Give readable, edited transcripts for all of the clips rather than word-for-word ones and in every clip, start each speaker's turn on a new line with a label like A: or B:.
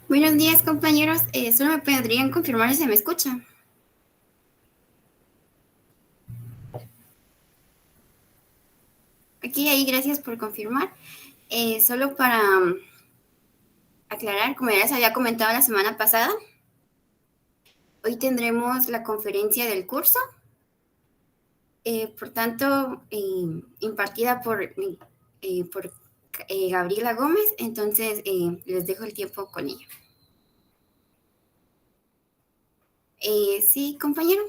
A: Buenos días, compañeros. Solo me podrían confirmar si se me escucha. Aquí, ahí, gracias por confirmar. Solo para aclarar, como ya les había comentado la semana pasada, hoy tendremos la conferencia del curso, por tanto, impartida por Gabriela Gómez. Entonces, les dejo el tiempo con ella. Sí, compañero.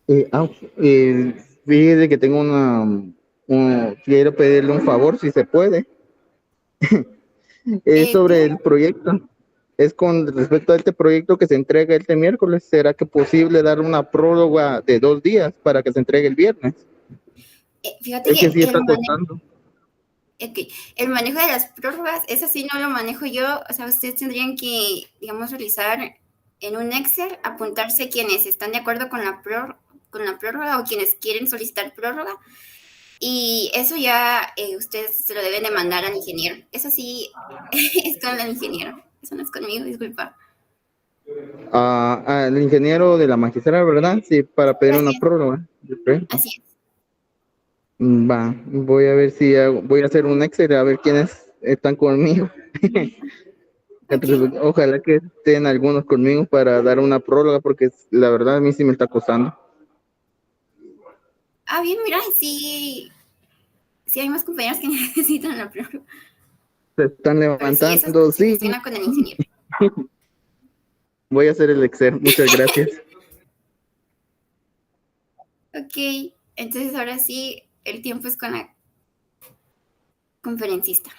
B: Eh, ah, eh, Fíjese que tengo quiero pedirle un favor, si se puede. Es sobre
A: Claro.
B: el proyecto. Es con respecto a este proyecto que se entrega este miércoles. ¿Será que es posible dar una prórroga de 2 días para que se entregue el viernes?
A: Fíjate
B: Es que
A: que
B: sí está costando.
A: el manejo de las prórrogas, eso sí no lo manejo yo. O sea, ustedes tendrían que, digamos, realizar en un Excel, apuntarse quienes están de acuerdo con la prórroga o quienes quieren solicitar prórroga. Y eso ya ustedes se lo deben de mandar al ingeniero. Eso sí, es con el ingeniero. Eso no es conmigo, disculpa.
B: Al ingeniero de la magistrada, ¿verdad? Sí, para pedir una
A: Así es,
B: prórroga del proyecto.
A: así es.
B: Va, voy a ver si voy a hacer un Excel a ver quiénes están conmigo.
A: Ok.
B: Ojalá que estén algunos conmigo para dar una prórroga, porque la verdad a mí sí me está costando.
A: Ah, bien, mira, sí, sí hay más compañeros que necesitan la prórroga.
B: Se están
A: Pero sí, eso
B: levantando,
A: se
B: sí.
A: gestiona con el ingeniero.
B: Voy a hacer el Excel, muchas gracias.
A: Ok, entonces ahora sí, el tiempo es con la conferencista.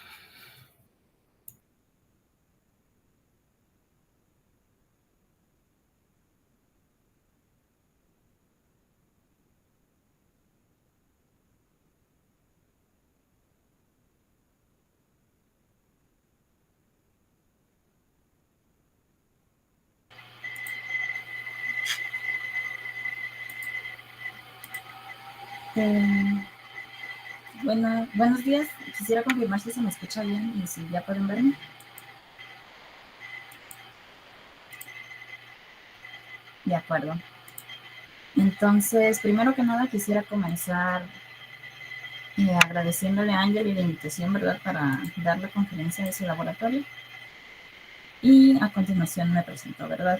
C: Buenos días. Quisiera confirmar si se me escucha bien y si ya pueden verme. De acuerdo. Entonces, primero que nada, quisiera comenzar agradeciéndole a Ángel y la invitación, ¿verdad?, para dar la conferencia de su laboratorio. Y a continuación me presento, ¿verdad?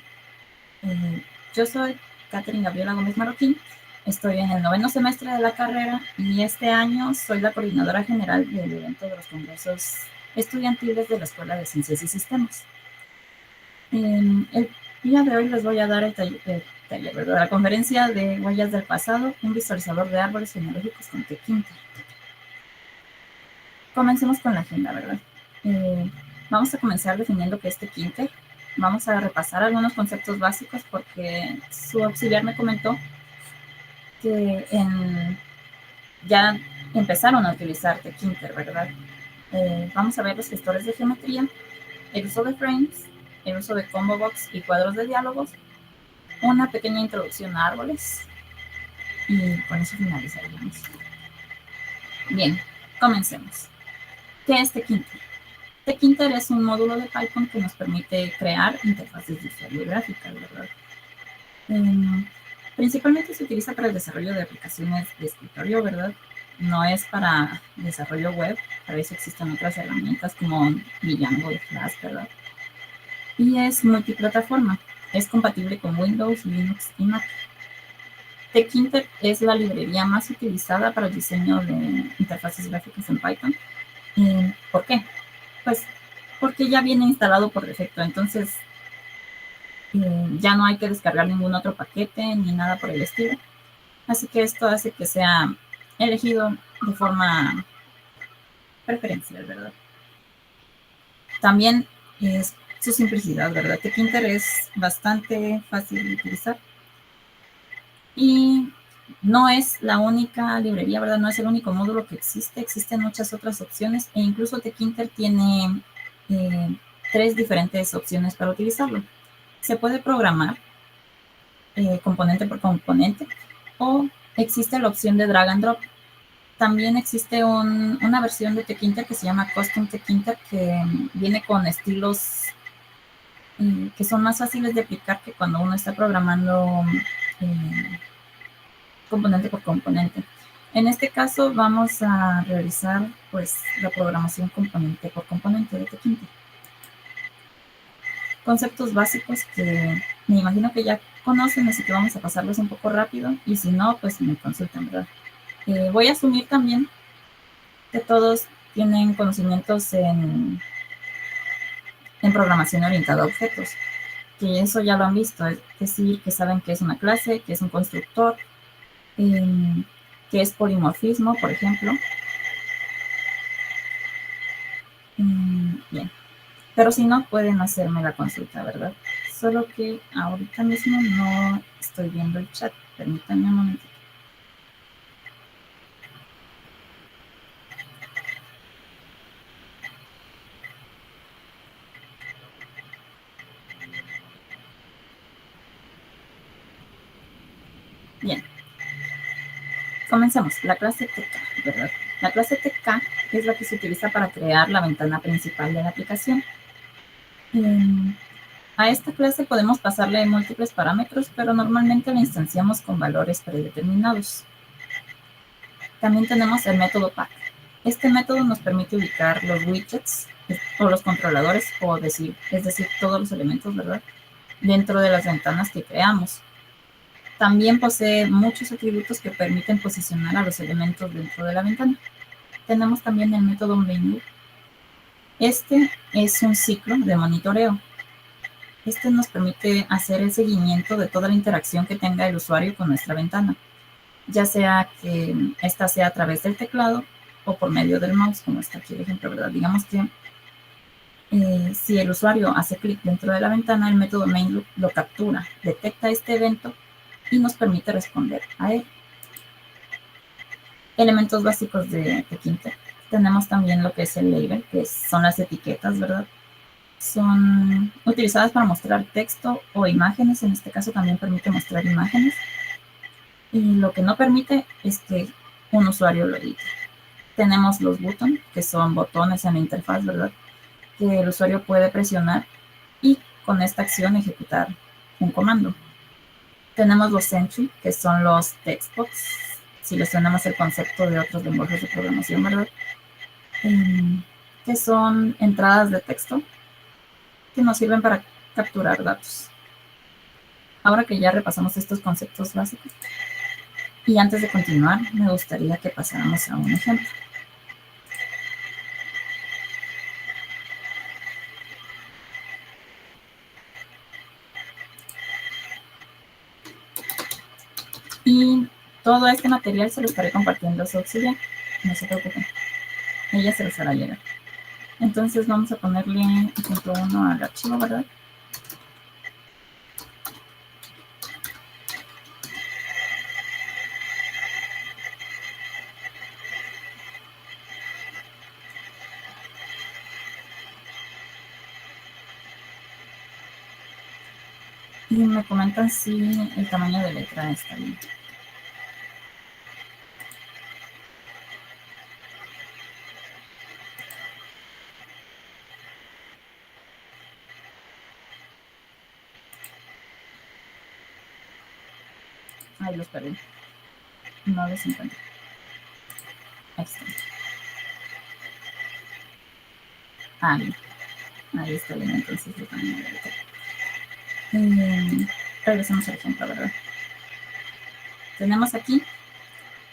C: Yo soy Catherine Gabriela Gómez Marroquín. Estoy en el 9º semestre de la carrera y este año soy la coordinadora general del evento de los congresos estudiantiles de la Escuela de Ciencias y Sistemas. El día de hoy les voy a dar el taller, ¿verdad?, la conferencia de Huellas del Pasado, un visualizador de árboles genealógicos con T-Quinter. Comencemos con la agenda, ¿verdad? Vamos a comenzar definiendo qué es T-Quinter. Vamos a repasar algunos conceptos básicos porque su auxiliar me comentó que ya empezaron a utilizar T-Quinter, ¿verdad? Vamos a ver los gestores de geometría, el uso de frames, el uso de combo box y cuadros de diálogos, una pequeña introducción a árboles y con eso finalizaríamos. Bien, comencemos. ¿Qué es T-Quinter? T-Quinter es un módulo de Python que nos permite crear interfaces de usuario gráficas, ¿verdad? Principalmente se utiliza para el desarrollo de aplicaciones de escritorio, ¿verdad? No es para desarrollo web, para eso existen otras herramientas como Django y Flash, ¿verdad? Y es multiplataforma, es compatible con Windows, Linux y Mac. T-Quinter es la librería más utilizada para el diseño de interfaces gráficas en Python. ¿Por qué? Pues porque ya viene instalado por defecto, entonces ya no hay que descargar ningún otro paquete ni nada por el estilo. Así que esto hace que sea elegido de forma preferencial, ¿verdad? También es su simplicidad, ¿verdad? T-Quinter es bastante fácil de utilizar y no es la única librería, ¿verdad? No es el único módulo que existe, existen muchas otras opciones e incluso T-Quinter tiene 3 diferentes opciones para utilizarlo. Se puede programar componente por componente o existe la opción de drag and drop. También existe una versión de Tkinter que se llama Custom Tkinter, que viene con estilos que son más fáciles de aplicar que cuando uno está programando componente por componente. En este caso vamos a realizar pues la programación componente por componente de Tkinter. Conceptos básicos que me imagino que ya conocen, así que vamos a pasarlos un poco rápido, y si no, pues me consultan, ¿verdad? Voy a asumir también que todos tienen conocimientos en programación orientada a objetos, que eso ya lo han visto, es decir, que saben qué es una clase, qué es un constructor, qué es polimorfismo, por ejemplo. Bien, pero si no, pueden hacerme la consulta, ¿verdad? Solo que ahorita mismo no estoy viendo el chat, permítanme un momento. Bien, comencemos. La clase TK, ¿verdad? La clase TK es la que se utiliza para crear la ventana principal de la aplicación. A esta clase podemos pasarle múltiples parámetros, pero normalmente la instanciamos con valores predeterminados. También tenemos el método pack. Este método nos permite ubicar los widgets o los controladores, es decir, todos los elementos, ¿verdad?, dentro de las ventanas que creamos. También posee muchos atributos que permiten posicionar a los elementos dentro de la ventana. Tenemos también el método main. Este es un ciclo de monitoreo. Este nos permite hacer el seguimiento de toda la interacción que tenga el usuario con nuestra ventana, ya sea que esta sea a través del teclado o por medio del mouse, como está aquí el ejemplo, ¿verdad? Digamos que si el usuario hace clic dentro de la ventana, el método main lo captura, detecta este evento y nos permite responder a él. Elementos básicos de Tkinter. Tenemos también lo que es el label, que son las etiquetas, ¿verdad? Son utilizadas para mostrar texto o imágenes. En este caso también permite mostrar imágenes. Y lo que no permite es que un usuario lo edite. Tenemos los buttons, que son botones en la interfaz, ¿verdad?, que el usuario puede presionar y con esta acción ejecutar un comando. Tenemos los entry, que son los textbox, si les suena más el concepto de otros lenguajes de programación, ¿verdad?, que son entradas de texto que nos sirven para capturar datos. Ahora que ya repasamos estos conceptos básicos, y antes de continuar, me gustaría que pasáramos a un ejemplo. Y todo este material se lo estaré compartiendo a su auxiliar, no se preocupen, ella se los hará llegar. Entonces vamos a ponerle ejemplo 1 al archivo, ¿verdad? Y me comentan si el tamaño de letra está bien. Ahí los perdí. No los encuentro. Ahí está. Ahí está bien, entonces el tamaño de letra. Regresemos al ejemplo, ¿verdad? Tenemos aquí,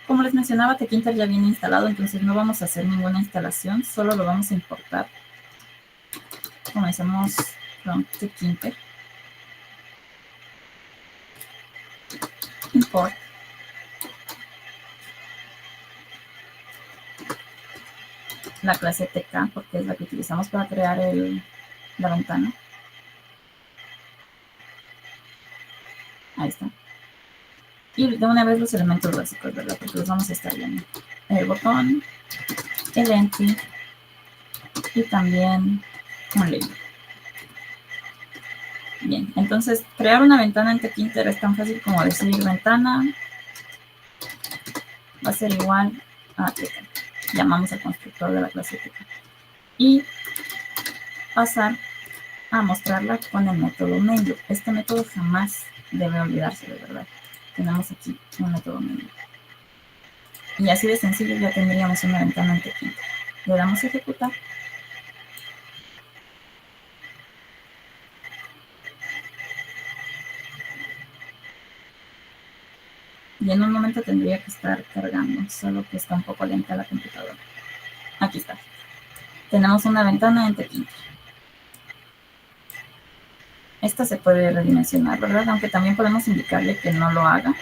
C: como les mencionaba, Tkinter ya viene instalado, entonces no vamos a hacer ninguna instalación, solo lo vamos a importar. Comencemos con Tkinter. Import. La clase TK, porque es la que utilizamos para crear la ventana. Ahí está. Y de una vez los elementos básicos, ¿verdad?, porque los vamos a estar viendo. El botón, el entry y también un label. Bien, entonces crear una ventana en Tkinter es tan fácil como decir ventana va a ser igual a teca. Llamamos al constructor de la clase teca. Y pasar a mostrarla con el método main. Este método jamás debe olvidarse, de verdad. Tenemos aquí un método main. Y así de sencillo ya tendríamos una ventana ante quinta. Le damos a ejecutar. Y en un momento tendría que estar cargando, solo que está un poco lenta la computadora. Aquí está. Tenemos una ventana ante quinta. Esta se puede redimensionar, ¿verdad? Aunque también podemos indicarle que no lo haga.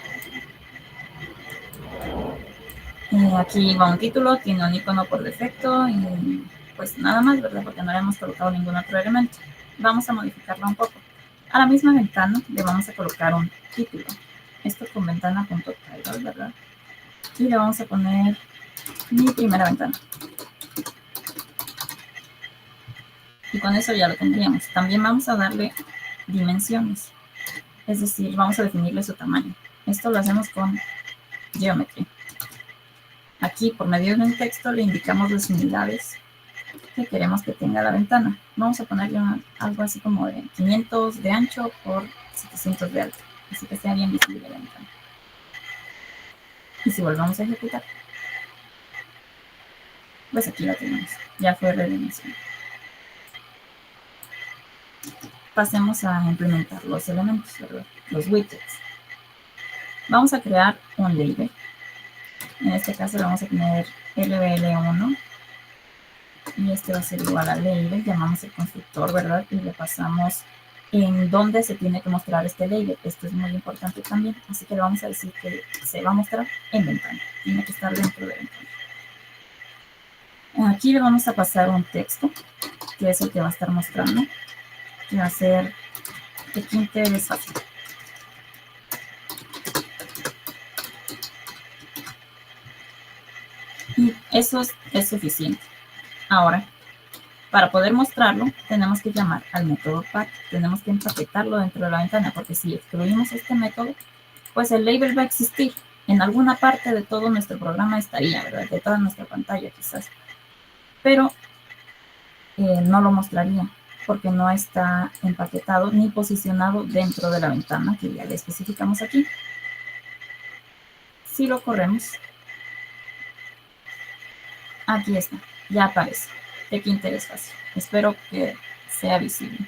C: Aquí va un título, tiene un icono por defecto y pues nada más, ¿verdad? Porque no le hemos colocado ningún otro elemento. Vamos a modificarla un poco. A la misma ventana le vamos a colocar un título. Esto con ventana.title, ¿verdad? Y le vamos a poner mi primera ventana. Y con eso ya lo tendríamos. También vamos a darle dimensiones. Es decir, vamos a definirle su tamaño. Esto lo hacemos con geometry. Aquí, por medio de un texto, le indicamos las unidades que queremos que tenga la ventana. Vamos a ponerle algo así como de 500 de ancho por 700 de alto. Así que sea bien visible la ventana. Y si volvemos a ejecutar, pues aquí la tenemos. Ya fue redimensionada. Pasemos a implementar los elementos, ¿verdad? Los widgets. Vamos a crear un label. En este caso le vamos a poner LBL1 y este va a ser igual a label. Llamamos el constructor, ¿verdad? Y le pasamos en dónde se tiene que mostrar este label. Esto es muy importante también, así que le vamos a decir que se va a mostrar en ventana. Tiene que estar dentro de ventana. Aquí le vamos a pasar un texto, que es el que va a estar mostrando, que va a ser de quinta es fácil. Y eso es suficiente. Ahora, para poder mostrarlo, tenemos que llamar al método pack. Tenemos que empaquetarlo dentro de la ventana, porque si excluimos este método, pues el label va a existir. En alguna parte de todo nuestro programa estaría, ¿verdad? De toda nuestra pantalla quizás. Pero no lo mostraría, porque no está empaquetado ni posicionado dentro de la ventana que ya le especificamos aquí. Si lo corremos, aquí está, ya aparece. De qué interés fácil. Espero que sea visible.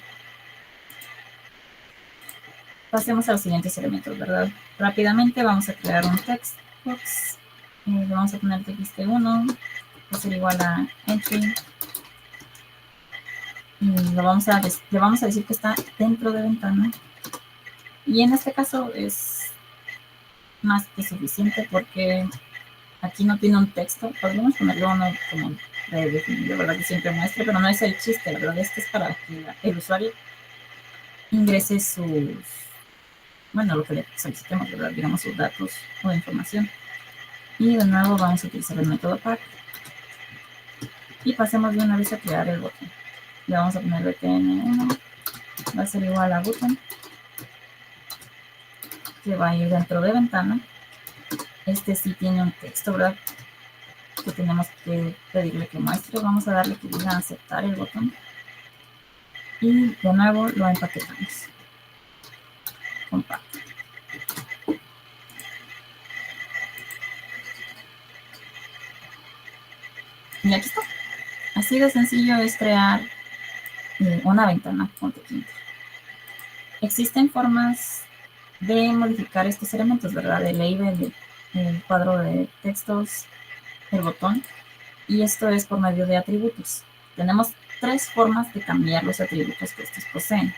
C: Pasemos a los siguientes elementos, ¿verdad? Rápidamente vamos a crear un text box. Le vamos a poner txt1, va a ser igual a entry. Y le vamos a decir que está dentro de ventana. Y en este caso es más que suficiente porque aquí no tiene un texto. Podríamos ponerlo uno como predefinido, ¿verdad? Que siempre muestre, pero no es el chiste, ¿verdad? Este es para que el usuario ingrese lo que le solicitemos, ¿verdad? Digamos sus datos o información. Y de nuevo vamos a utilizar el método pack. Y pasemos de una vez a crear el botón. Le vamos a poner btn1, va a ser igual a button, que va a ir dentro de ventana. Este sí tiene un texto, ¿verdad? Que tenemos que pedirle que muestre. Vamos a darle que diga aceptar el botón. Y de nuevo lo empaquetamos. Compacto. Y aquí está. Así de sencillo es crear una ventana con Tkinter. Existen formas de modificar estos elementos, ¿verdad? El label, el cuadro de textos, el botón. Y esto es por medio de atributos. Tenemos 3 formas de cambiar los atributos que estos poseen.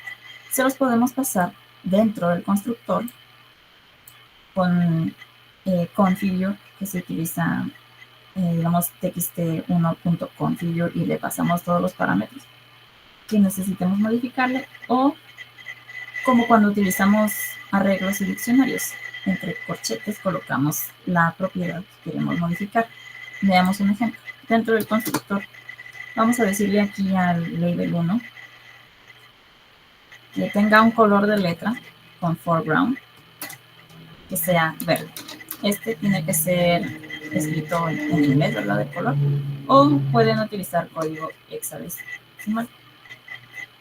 C: Se los podemos pasar dentro del constructor con configure, que se utiliza, digamos, txt1.configure y le pasamos todos los parámetros que necesitemos modificarle, o como cuando utilizamos arreglos y diccionarios. Entre corchetes colocamos la propiedad que queremos modificar. Veamos un ejemplo. Dentro del constructor, vamos a decirle aquí al label 1 que tenga un color de letra con foreground que sea verde. Este tiene que ser escrito en inglés, ¿verdad? De color, o pueden utilizar código hexadecimal.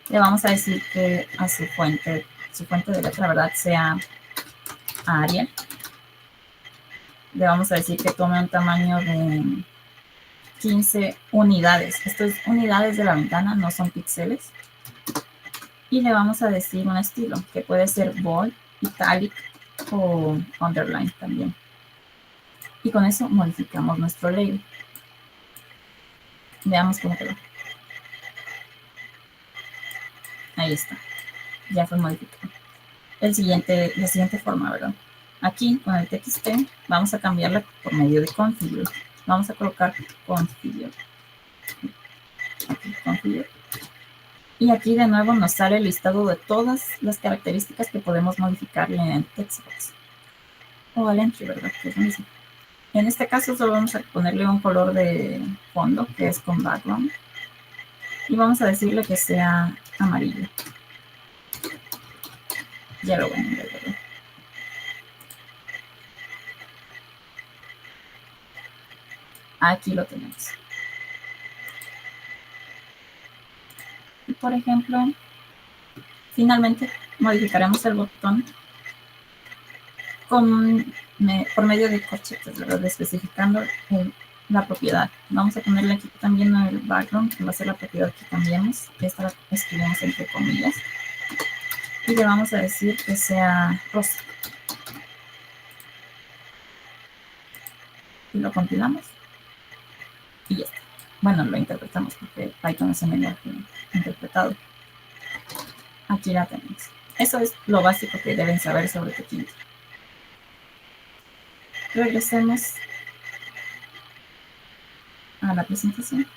C: Le vamos a decir que a su fuente de letra, ¿verdad?, sea Arial. Le vamos a decir que tome un tamaño de 15 unidades. Esto es unidades de la ventana, no son píxeles. Y le vamos a decir un estilo, que puede ser bold, italic o underline también. Y con eso modificamos nuestro label. Veamos cómo quedó. Ahí está. Ya fue modificado. La siguiente forma, ¿verdad? Aquí, con el TXT, vamos a cambiarla por medio de configure. Vamos a colocar configure. Aquí, configure. Y aquí de nuevo nos sale el listado de todas las características que podemos modificarle en el textbox. O al entry, ¿verdad? Que es lo mismo. En este caso solo vamos a ponerle un color de fondo, que es con background. Y vamos a decirle que sea amarillo. Yellow en inglés, ¿verdad? Aquí lo tenemos. Y por ejemplo, finalmente modificaremos el botón por medio de corchetes, ¿verdad? Especificando la propiedad. Vamos a ponerle aquí también el background, que va a ser la propiedad que cambiemos. Esta la escribimos entre comillas. Y le vamos a decir que sea rosa. Y lo compilamos. Y ya está. Bueno, lo interpretamos porque Python es un lenguaje interpretado. Aquí la tenemos. Eso es lo básico que deben saber sobre Tkinter. Regresemos a la presentación.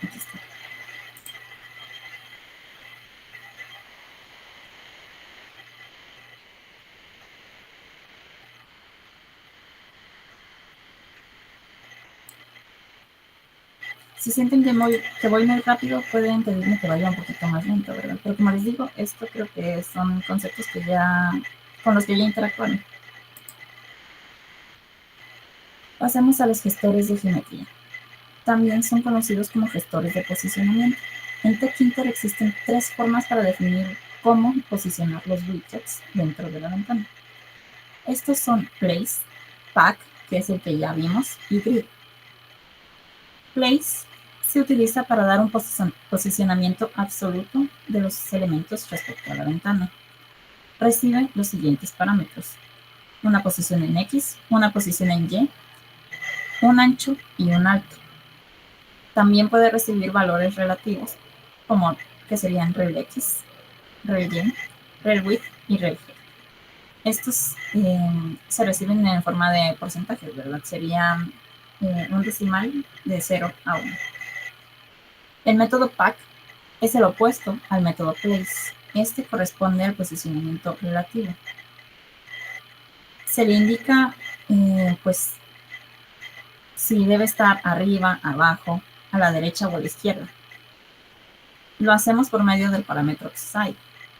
C: Aquí está. Si sienten que voy muy rápido, pueden pedirme que vaya un poquito más lento, ¿verdad? Pero como les digo, esto creo que son conceptos con los que ya interactúan. Pasemos a los gestores de geometría. También son conocidos como gestores de posicionamiento. En Tkinter existen 3 formas para definir cómo posicionar los widgets dentro de la ventana. Estos son place, pack, que es el que ya vimos, y grid. Place se utiliza para dar un posicionamiento absoluto de los elementos respecto a la ventana. Recibe los siguientes parámetros: una posición en X, una posición en Y, un ancho y un alto. También puede recibir valores relativos, como que serían rel X, rel Y, rel width y rel height. Estos se reciben en forma de porcentajes, ¿verdad? Sería un decimal de 0 a 1. El método pack es el opuesto al método place. Este corresponde al posicionamiento relativo. Se le indica, pues, si debe estar arriba, abajo, a la derecha o a la izquierda. Lo hacemos por medio del parámetro side.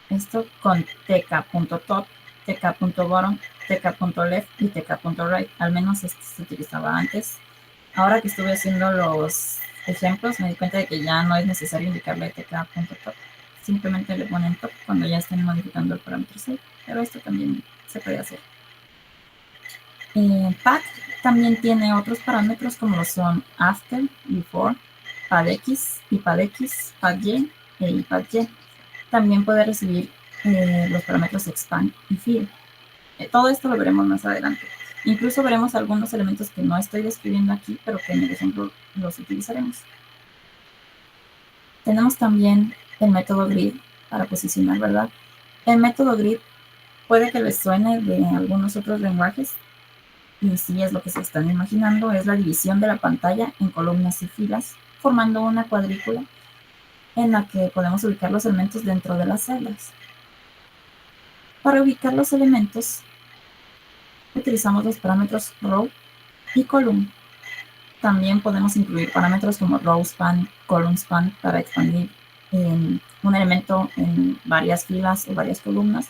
C: Esto con tk.top, tk.bottom, tk.left y tk.right. Al menos este se utilizaba antes. Ahora que estuve haciendo los ejemplos, me di cuenta de que ya no es necesario indicarle tk.top. Simplemente le ponen top cuando ya estén modificando el parámetro side. Pero esto también se puede hacer. Path también tiene otros parámetros como lo son after, before, padx, ipadx, pady e ipady. También puede recibir los parámetros expand y fill. Todo esto lo veremos más adelante. Incluso veremos algunos elementos que no estoy describiendo aquí, pero que en el ejemplo los utilizaremos. Tenemos también el método grid para posicionar, ¿verdad? El método grid puede que les suene de algunos otros lenguajes. Y si es lo que se están imaginando, es la división de la pantalla en columnas y filas, formando una cuadrícula en la que podemos ubicar los elementos dentro de las celdas. Para ubicar los elementos, utilizamos los parámetros row y column. También podemos incluir parámetros como row span, column span para expandir un elemento en varias filas o varias columnas,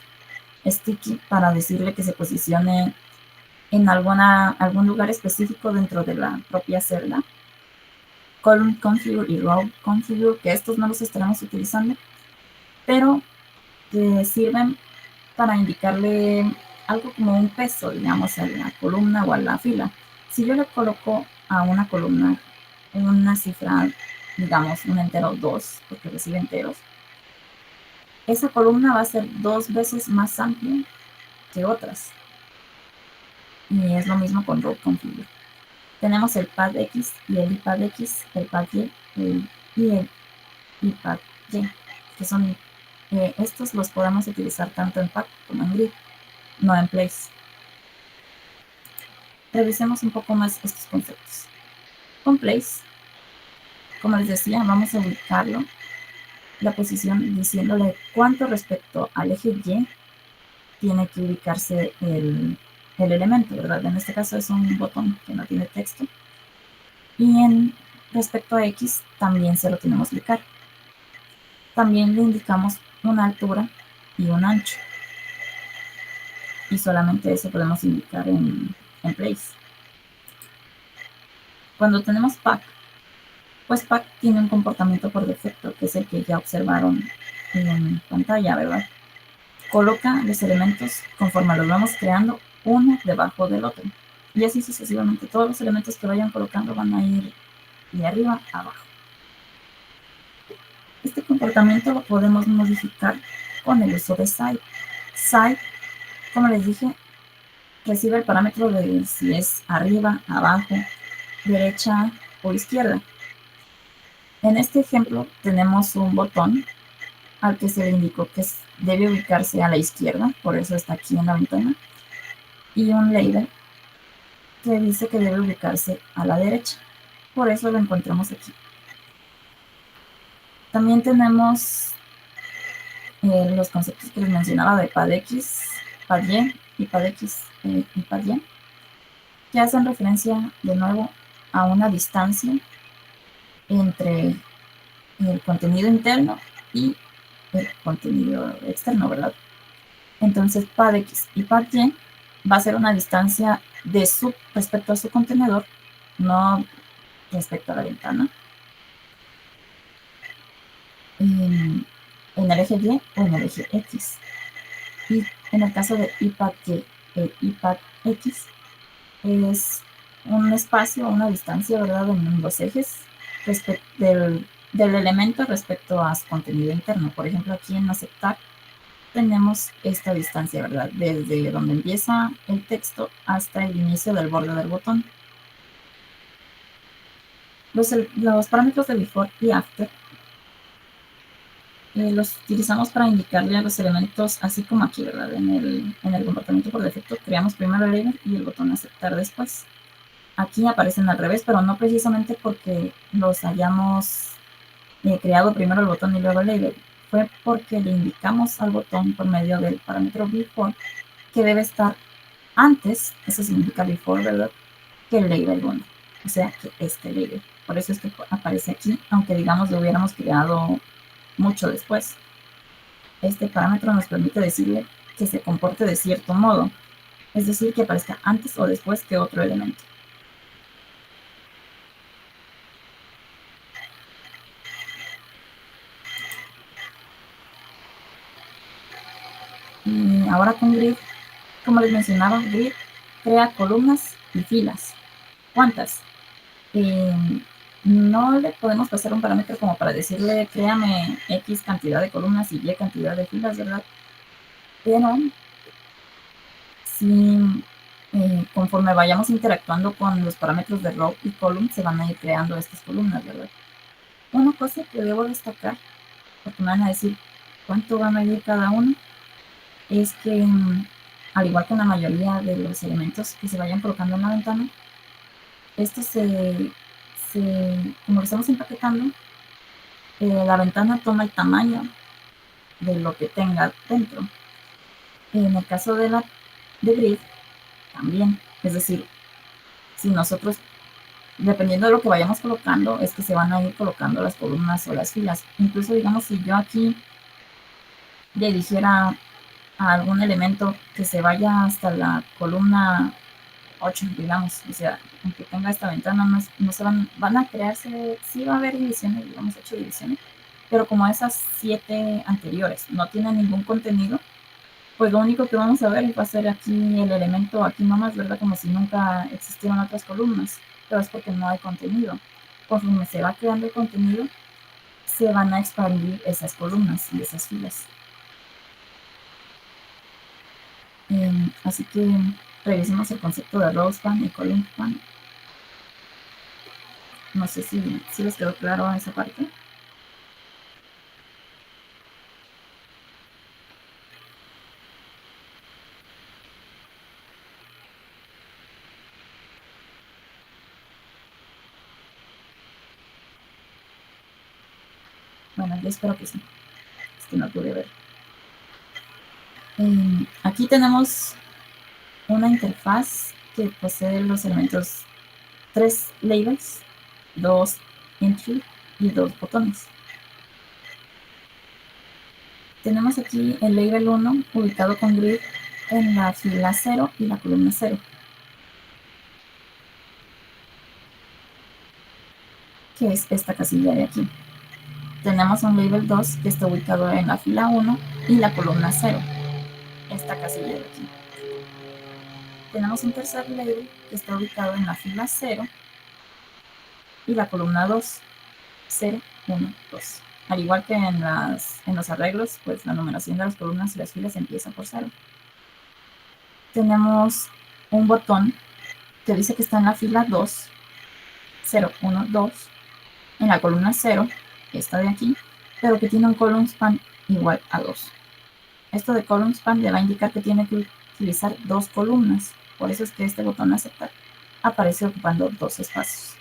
C: sticky, para decirle que se posicione en algún lugar específico dentro de la propia celda. Column configure y row configure, que estos no los estaremos utilizando, pero que sirven para indicarle algo como un peso, digamos, a la columna o a la fila. Si yo le coloco a una columna una cifra, digamos, un entero 2, porque recibe enteros, esa columna va a ser 2 veces más amplia que otras. Y es lo mismo con row configure. Tenemos el pad X y el ipad X, el pad Y y el ipad Y, que son estos los podemos utilizar tanto en pad como en grid, no en place. Revisemos un poco más estos conceptos. Con place, como les decía, vamos a ubicarlo, la posición, diciéndole cuánto respecto al eje Y tiene que ubicarse el elemento, ¿verdad? En este caso es un botón que no tiene texto. Y respecto a X también se lo tenemos que ubicar. También le indicamos una altura y un ancho. Y solamente eso podemos indicar en place. Cuando tenemos pack, pues pack tiene un comportamiento por defecto, que es el que ya observaron en pantalla, ¿verdad? Coloca los elementos conforme los vamos creando uno debajo del otro. Y así sucesivamente. Todos los elementos que vayan colocando van a ir de arriba a abajo. Este comportamiento lo podemos modificar con el uso de side. Side, como les dije, recibe el parámetro de si es arriba, abajo, derecha o izquierda. En este ejemplo tenemos un botón al que se le indicó que debe ubicarse a la izquierda, por eso está aquí en la ventana, y un label que dice que debe ubicarse a la derecha, por eso lo encontramos aquí. También tenemos los conceptos que les mencionaba de pad X, pad Y y pad X y pad Y, que hacen referencia de nuevo a una distancia entre el contenido interno y el contenido externo, ¿verdad? Entonces, pad X y pad Y va a ser una distancia respecto a su contenedor, no respecto a la ventana, en el eje Y o en el eje X. Y en el caso de ipad Y, el ipad X es un espacio, una distancia, ¿verdad?, en los ejes del elemento respecto a su contenido interno. Por ejemplo, aquí en aceptar tenemos esta distancia, ¿verdad?, desde donde empieza el texto hasta el inicio del borde del botón. Los parámetros de before y after los utilizamos para indicarle a los elementos, así como aquí, ¿verdad? En el comportamiento por defecto creamos primero el label y el botón aceptar después. Aquí aparecen al revés, pero no precisamente porque los hayamos creado primero el botón y luego el label. Fue porque le indicamos al botón por medio del parámetro before que debe estar antes, eso significa before, ¿verdad?, que el label 1, o sea, que este label. Por eso es que aparece aquí, aunque digamos lo hubiéramos creado mucho después. Este parámetro nos permite decirle que se comporte de cierto modo, es decir, que aparezca antes o después que otro elemento. Y ahora con grid, como les mencionaba, grid crea columnas y filas. ¿Cuántas? No le podemos pasar un parámetro como para decirle créame X cantidad de columnas y Y cantidad de filas, ¿verdad? Pero si conforme vayamos interactuando con los parámetros de row y column, se van a ir creando estas columnas, ¿verdad? Una cosa que debo destacar, porque me van a decir cuánto va a medir cada uno, es que al igual que en la mayoría de los elementos que se vayan colocando en la ventana, esto como lo estamos empaquetando, la ventana toma el tamaño de lo que tenga dentro. En el caso de grid, también. Es decir, si nosotros dependiendo de lo que vayamos colocando, es que se van a ir colocando las columnas o las filas. Incluso, digamos, si yo aquí le dijera a algún elemento que se vaya hasta la columna 8, digamos, o sea, aunque tenga esta ventana, no se van a crearse, sí va a haber divisiones, digamos, 8 divisiones, pero como esas 7 anteriores no tienen ningún contenido, pues lo único que vamos a ver va a ser aquí el elemento, aquí nomás, ¿verdad? Como si nunca existieran otras columnas, pero es porque no hay contenido. Conforme se va creando el contenido, se van a expandir esas columnas y esas filas. Así que revisemos el concepto de row span y column span. No sé si les quedó claro esa parte. Bueno, yo espero que sí. Es que no pude ver. Aquí tenemos una interfaz que posee los elementos 3 labels, 2 entry y 2 botones. Tenemos aquí el label 1 ubicado con grid en la fila 0 y la columna 0. Que es esta casilla de aquí. Tenemos un label 2 que está ubicado en la fila 1 y la columna 0. Esta casilla de aquí. Tenemos un tercer label que está ubicado en la fila 0 y la columna 2. 0, 1, 2. Al igual que en los arreglos, pues la numeración de las columnas y las filas empieza por 0. Tenemos un botón que dice que está en la fila 2, 0, 1, 2, en la columna 0, esta de aquí, pero que tiene un column span igual a 2. Esto de column span le va a indicar que tiene que utilizar 2 columnas. Por eso es que este botón aceptar aparece ocupando 2 espacios.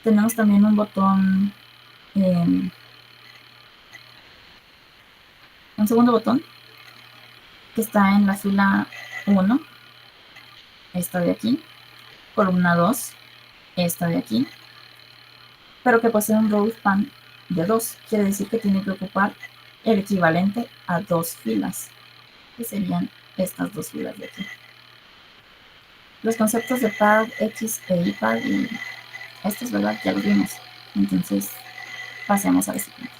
C: Tenemos también un botón, un segundo botón que está en la fila 1, esta de aquí, columna 2, esta de aquí, pero que posee un row span de 2. Quiere decir que tiene que ocupar el equivalente a 2 filas, que serían estas 2 filas de aquí. Los conceptos de pad X e IPad, y estos, ¿verdad? Ya los vimos. Entonces, pasemos a la siguiente.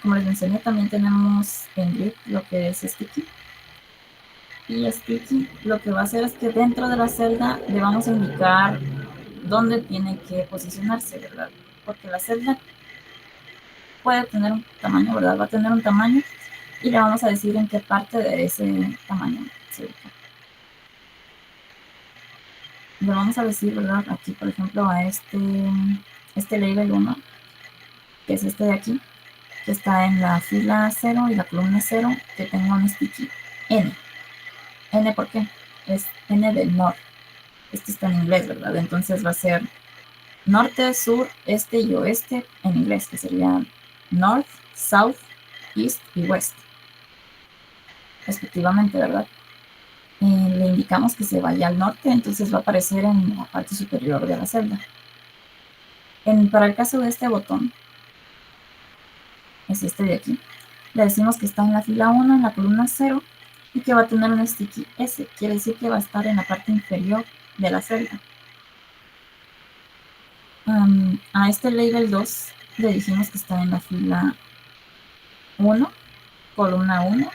C: Como les mencioné, también tenemos en grid lo que es sticky. Y sticky lo que va a hacer es que dentro de la celda le vamos a indicar dónde tiene que posicionarse, ¿verdad? Porque la celda puede tener un tamaño, ¿verdad? Va a tener un tamaño y le vamos a decir en qué parte de ese tamaño se ubica. Le vamos a decir, ¿verdad? Aquí, por ejemplo, a este label 1, que es este de aquí, que está en la fila 0 y la columna 0, que tenga un sticky N. N, ¿por qué? Es N del norte. Este está en inglés, ¿verdad? Entonces va a ser norte, sur, este y oeste en inglés, que serían north, south, east y west, respectivamente, ¿verdad? Le indicamos que se vaya al norte, entonces va a aparecer en la parte superior de la celda. Para el caso de este botón, es este de aquí, le decimos que está en la fila 1, en la columna 0, y que va a tener un sticky S, quiere decir que va a estar en la parte inferior de la celda. A este label 2 le dijimos que está en la fila 1, columna 1,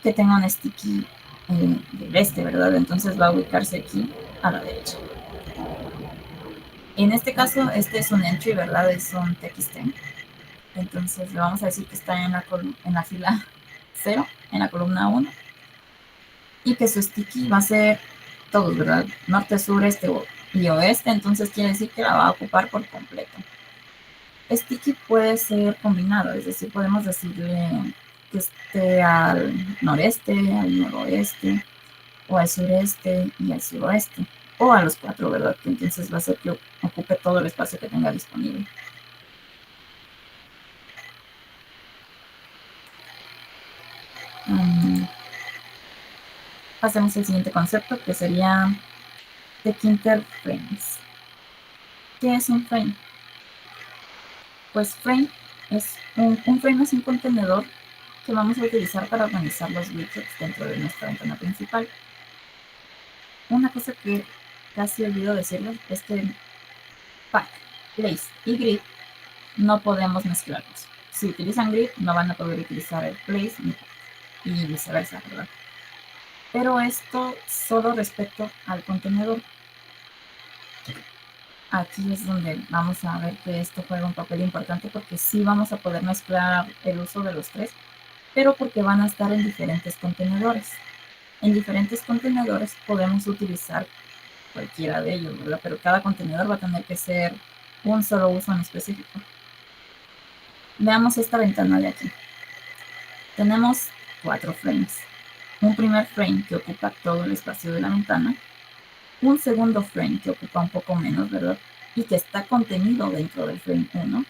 C: que tenga un sticky del este, ¿verdad? Entonces va a ubicarse aquí a la derecha. En este caso, este es un entry, ¿verdad? Es un TXT. Entonces le vamos a decir que está en la fila 0, en la columna 1, y que su sticky va a ser todos, ¿verdad? Norte, sur, este y oeste, entonces quiere decir que la va a ocupar por completo. Sticky puede ser combinado, es decir, podemos decirle que esté al noreste, al noroeste, o al sureste y al suroeste, o a los 4, ¿verdad? Que entonces va a ser que ocupe todo el espacio que tenga disponible. Pasemos al siguiente concepto, que sería de Quinter Frames. ¿Qué es un frame? Pues frame es un frame es un contenedor que vamos a utilizar para organizar los widgets dentro de nuestra ventana principal. Una cosa que casi olvido decirles es que pack, place y grid no podemos mezclarlos. Si utilizan grid, no van a poder utilizar el place y viceversa, ¿verdad? Pero esto solo respecto al contenedor. Aquí es donde vamos a ver que esto juega un papel importante porque sí vamos a poder mezclar el uso de los tres, pero porque van a estar en diferentes contenedores. En diferentes contenedores podemos utilizar cualquiera de ellos, ¿verdad? Pero cada contenedor va a tener que ser un solo uso en específico. Veamos esta ventana de aquí. Tenemos 4 frames. Un primer frame que ocupa todo el espacio de la ventana. Un segundo frame que ocupa un poco menos, ¿verdad? Y que está contenido dentro del frame 1.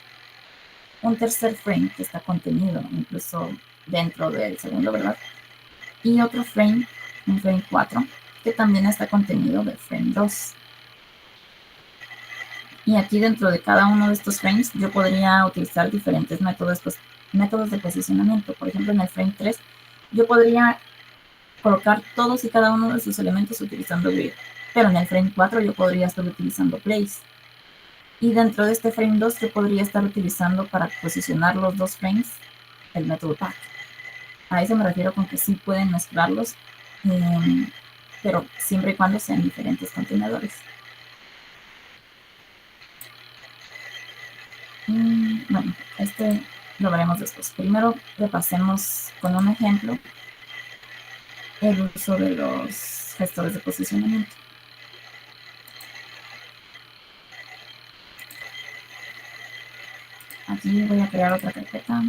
C: Un tercer frame que está contenido incluso dentro del segundo, ¿verdad? Y otro frame, un frame 4, que también está contenido del frame 2. Y aquí dentro de cada uno de estos frames yo podría utilizar diferentes métodos de posicionamiento. Por ejemplo, en el frame 3 yo podría colocar todos y cada uno de sus elementos utilizando grid. Pero en el frame 4 yo podría estar utilizando place. Y dentro de este frame 2 yo podría estar utilizando para posicionar los dos frames el método pack. A eso me refiero con que sí pueden mezclarlos, pero siempre y cuando sean diferentes contenedores. Bueno, este lo veremos después. Primero repasemos con un ejemplo el uso de los gestores de posicionamiento. Aquí voy a crear otra carpeta.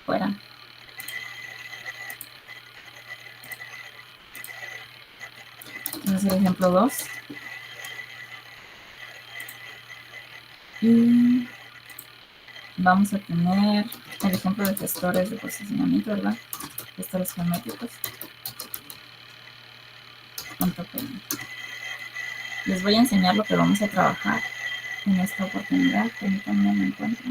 C: Fuera. Vamos a hacer ejemplo 2. Y vamos a tener el ejemplo de gestores de posicionamiento, ¿verdad? Gestores geométricos. Les voy a enseñar lo que vamos a trabajar en esta oportunidad. Permítanme un encuentro.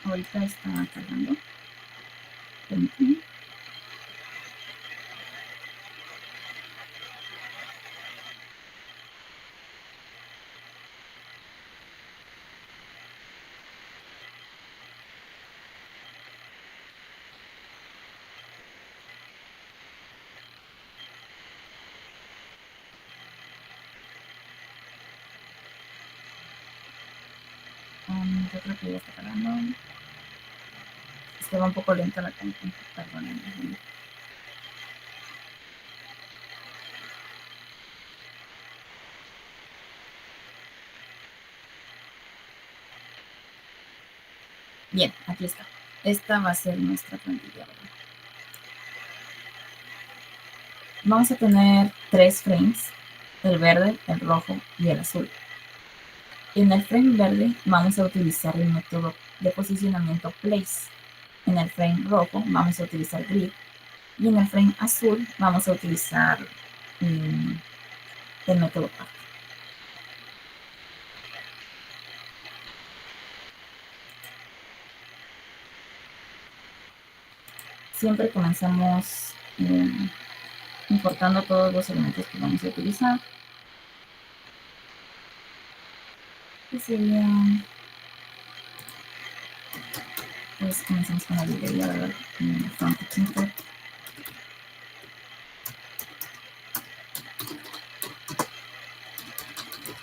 C: Ahorita está cargando. Permítanme. Yo creo que ya está cargando. Es que va un poco lenta la cuenta. Perdónenme. Bien, aquí está. Esta va a ser nuestra plantilla. Vamos a tener 3 frames, el verde, el rojo y el azul. En el frame verde vamos a utilizar el método de posicionamiento place. En el frame rojo vamos a utilizar grid. Y en el frame azul vamos a utilizar el método pack. Siempre comenzamos importando todos los elementos que vamos a utilizar. Que serían Pues comenzamos con la librería, ¿verdad? Front Quinter.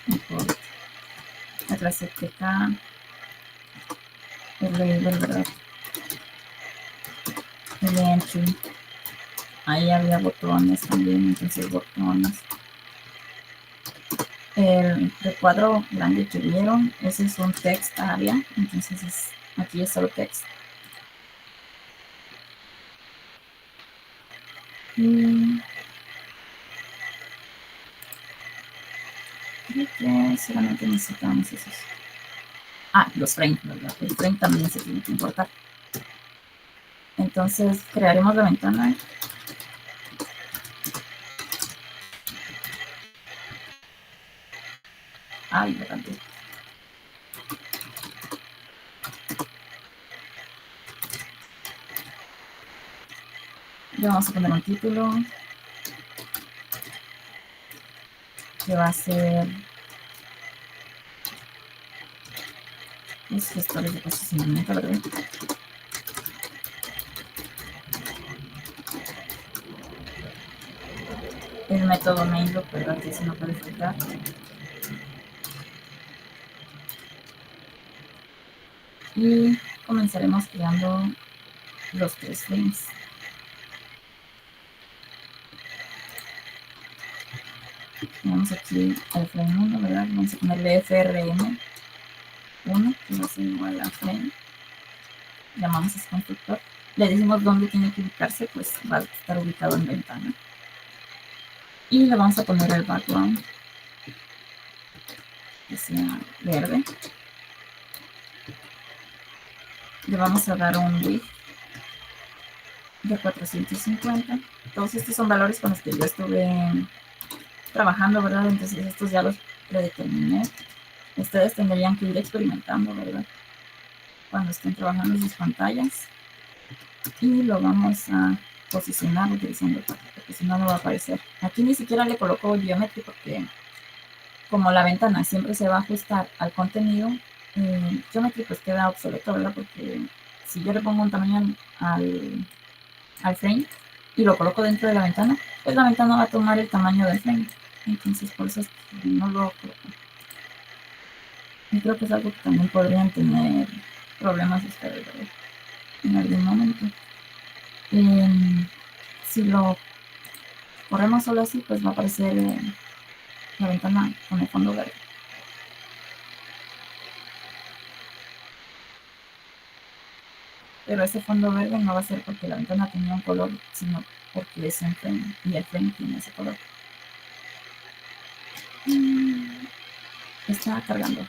C: Import la clase TK, el label, ¿verdad? El entry. Ahí había botones también, entonces botones. El recuadro grande que vieron, ese es un text area, entonces aquí es solo text. Y creo que solamente necesitamos esos. Los frames, ¿verdad? El frame también se tiene que importar. Entonces crearemos la ventana. Me cambié. Le vamos a poner un título que va a ser los gestores de posicionamiento, ¿verdad? El método main loop, ¿verdad? Que eso no puede faltar. Y comenzaremos creando los 3 frames. Tenemos aquí el frame 1, ¿verdad? Vamos a ponerle FRM 1, que va a ser igual a frame. Llamamos a ese constructor. Le decimos dónde tiene que ubicarse, pues va a estar ubicado en ventana. Y le vamos a poner el background, que sea verde. Le vamos a dar un width de 450. Todos estos son valores con los que yo estuve trabajando, ¿verdad? Entonces estos ya los predeterminé. Ustedes tendrían que ir experimentando, ¿verdad? Cuando estén trabajando en sus pantallas. Y lo vamos a posicionar utilizando el patrón, porque si no, no va a aparecer. Aquí ni siquiera le coloco geometry porque como la ventana siempre se va a ajustar al contenido, geometry pues queda obsoleto, ¿verdad? Porque si yo le pongo un tamaño al frame y lo coloco dentro de la ventana, pues la ventana va a tomar el tamaño del frame. Entonces por eso es que no lo coloco. Y creo que es algo que también podrían tener problemas ustedes, ¿verdad? En algún momento. Si lo corremos solo así, pues va a aparecer la ventana con el fondo verde. Pero ese fondo verde no va a ser porque la ventana tenía un color, sino porque es un frame y el frame tiene ese color. Está cargando.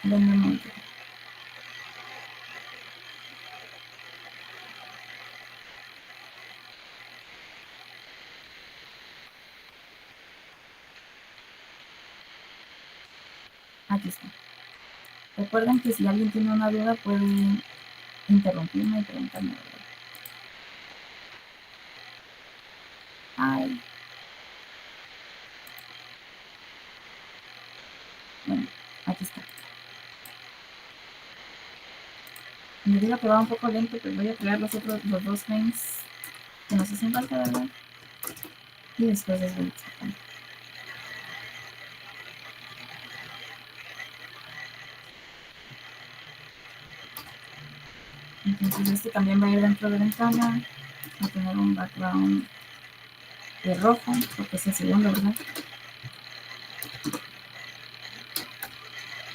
C: Denme un momento. Aquí está. Recuerden que si alguien tiene una duda puede interrumpirme y preguntarme. Bueno, aquí está. Me digo que va un poco lento, pero voy a crear los dos frames que nos hacen falta, ¿verdad? Y después les voy a explicar. Entonces este también va a ir dentro de ventana. Va a tener un background de rojo, porque es el segundo, ¿verdad?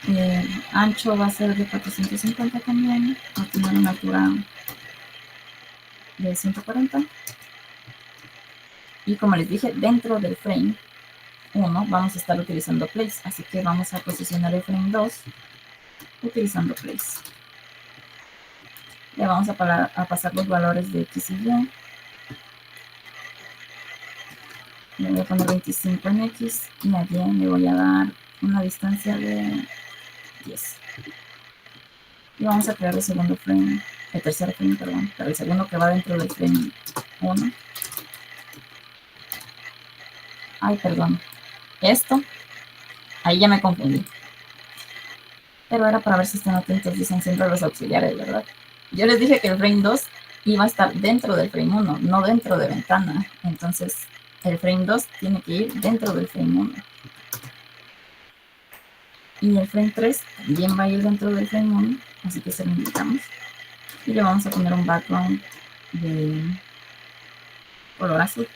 C: El ancho va a ser de 450 también. Va a tener una altura de 140. Y como les dije, dentro del frame 1 vamos a estar utilizando place. Así que vamos a posicionar el frame 2 utilizando place. Le vamos a pasar los valores de X y Y. Le voy a poner 25 en X y a Y le voy a dar una distancia de 10. Y vamos a crear el segundo frame, el tercer frame, perdón, pero el segundo que va dentro del frame 1. Perdón. Esto, ahí ya me confundí. Pero era para ver si están atentos, dicen siempre los auxiliares, ¿verdad? Yo les dije que el frame 2 iba a estar dentro del frame 1, no dentro de ventana. Entonces, el frame 2 tiene que ir dentro del frame 1. Y el frame 3 también va a ir dentro del frame 1, así que se lo indicamos. Y le vamos a poner un background de color azul.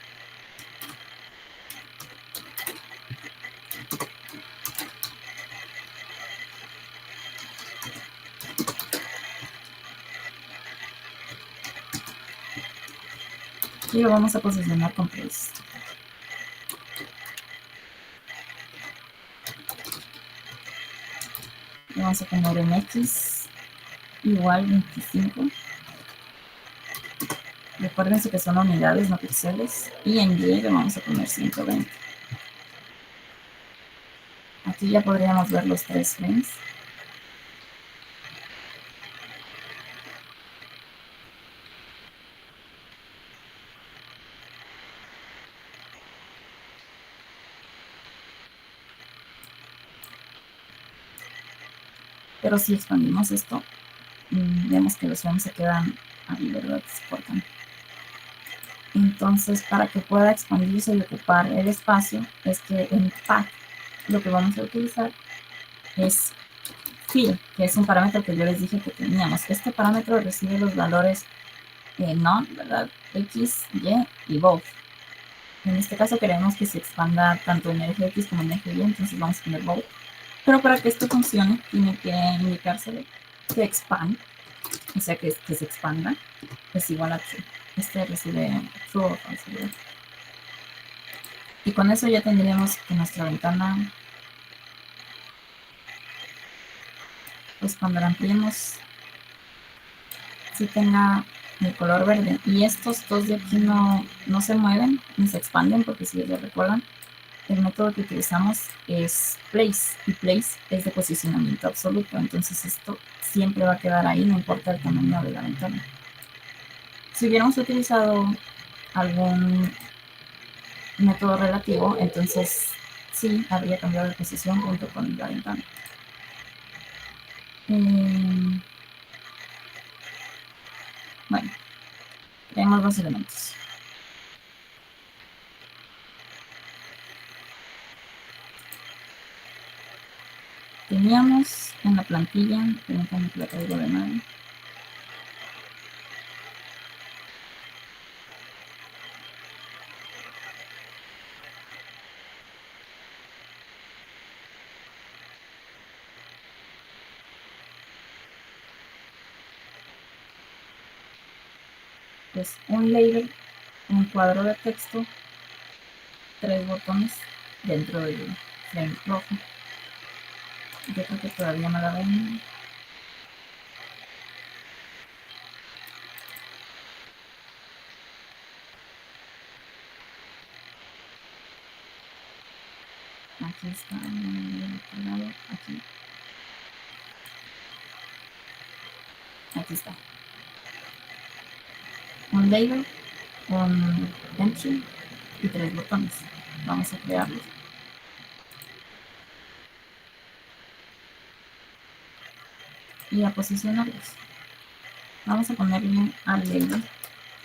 C: Y lo vamos a posicionar con place. Le vamos a poner en X igual 25. Recuérdense que son unidades, no píxeles. Y en Y le vamos a poner 120. Aquí ya podríamos ver los 3 frames. Pero si expandimos esto, vemos que los frames se quedan ahí, ¿verdad? Se cortan. Entonces, para que pueda expandirse y ocupar el espacio, es que en path lo que vamos a utilizar es fill, que es un parámetro que yo les dije que teníamos. Este parámetro recibe los valores none, ¿verdad? X, Y y both. En este caso queremos que se expanda tanto en eje X como en eje Y, entonces vamos a poner both. Pero para que esto funcione, tiene que indicarse que expand, o sea, que se expanda, es igual a true. Este recibe true o false, ¿verdad? Y con eso ya tendríamos que nuestra ventana, pues cuando la ampliemos, sí tenga el color verde. Y estos dos de aquí no se mueven ni se expanden, porque si les recuerdan, el método que utilizamos es place, y place es de posicionamiento absoluto. Entonces esto siempre va a quedar ahí, no importa el tamaño de la ventana. Si hubiéramos utilizado algún método relativo, entonces sí habría cambiado de posición junto con la ventana. Bueno, tenemos dos elementos. Teníamos en la plantilla, permítanme que la traigo de nuevo. Pues un label, un cuadro de texto, 3 botones dentro del frame rojo. Yo creo que todavía no la ven. Aquí está, aquí. Aquí está. Un label, un entry y 3 botones. Vamos a crearlos. Y a posicionarlos. Vamos a ponerle al label.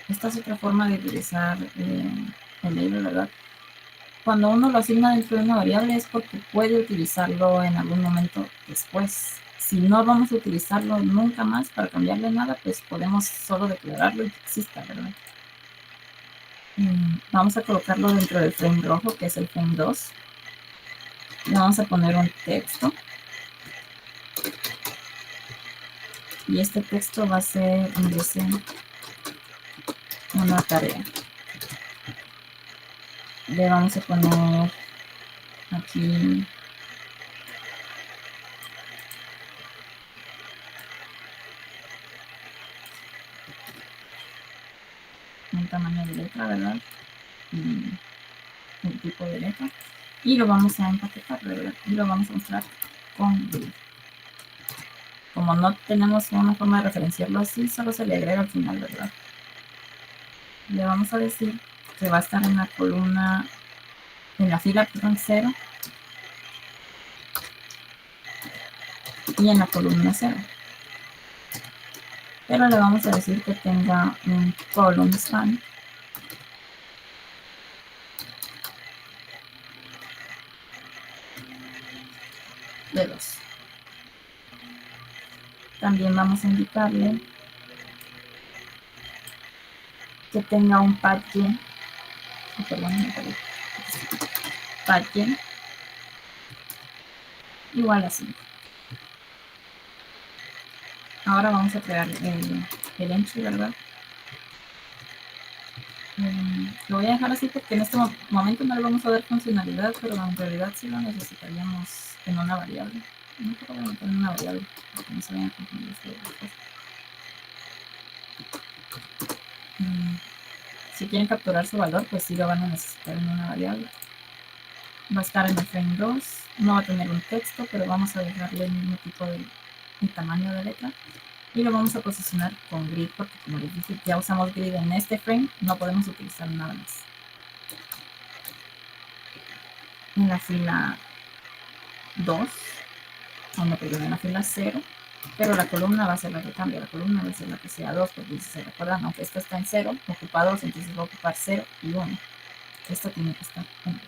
C: Esta es otra forma de utilizar el label, ¿verdad? Cuando uno lo asigna dentro de una variable es porque puede utilizarlo en algún momento después. Si no vamos a utilizarlo nunca más para cambiarle nada, pues podemos solo declararlo y que exista, ¿verdad? Vamos a colocarlo dentro del frame rojo, que es el frame 2. Le vamos a poner un texto. Y este texto va a ser en vez de una tarea. Le vamos a poner aquí un tamaño de letra, ¿verdad? Y un tipo de letra. Y lo vamos a empaquetar, ¿verdad? Y lo vamos a mostrar con grid. Como no tenemos una forma de referenciarlo así, solo se le agrega al final, ¿verdad? Le vamos a decir que va a estar en la columna, en la fila 0, y en la columna 0. Pero le vamos a decir que tenga un column span de 2. También vamos a indicarle que tenga un path-gen, path-gen igual a 5. Ahora vamos a crear el entry, ¿verdad? Lo voy a dejar así porque en este momento no le vamos a dar funcionalidad, pero en realidad sí lo necesitaríamos en una variable. No creo que voy a meter en una variable porque no se vayan a confundir estas dos cosas. Si quieren capturar su valor, pues sí lo van a necesitar en una variable. Va a estar en el frame 2, no va a tener un texto, pero vamos a dejarle el mismo tipo de tamaño de letra. Y lo vamos a posicionar con grid, porque como les dije, ya usamos grid en este frame, no podemos utilizar nada más. En la fila 2, en la fila 0, pero la columna va a ser la que cambia, la columna va a ser la que sea 2, porque si se recuerdan, aunque esta está en 0, ocupa 2, entonces va a ocupar 0 y 1. Esta tiene que estar en 2.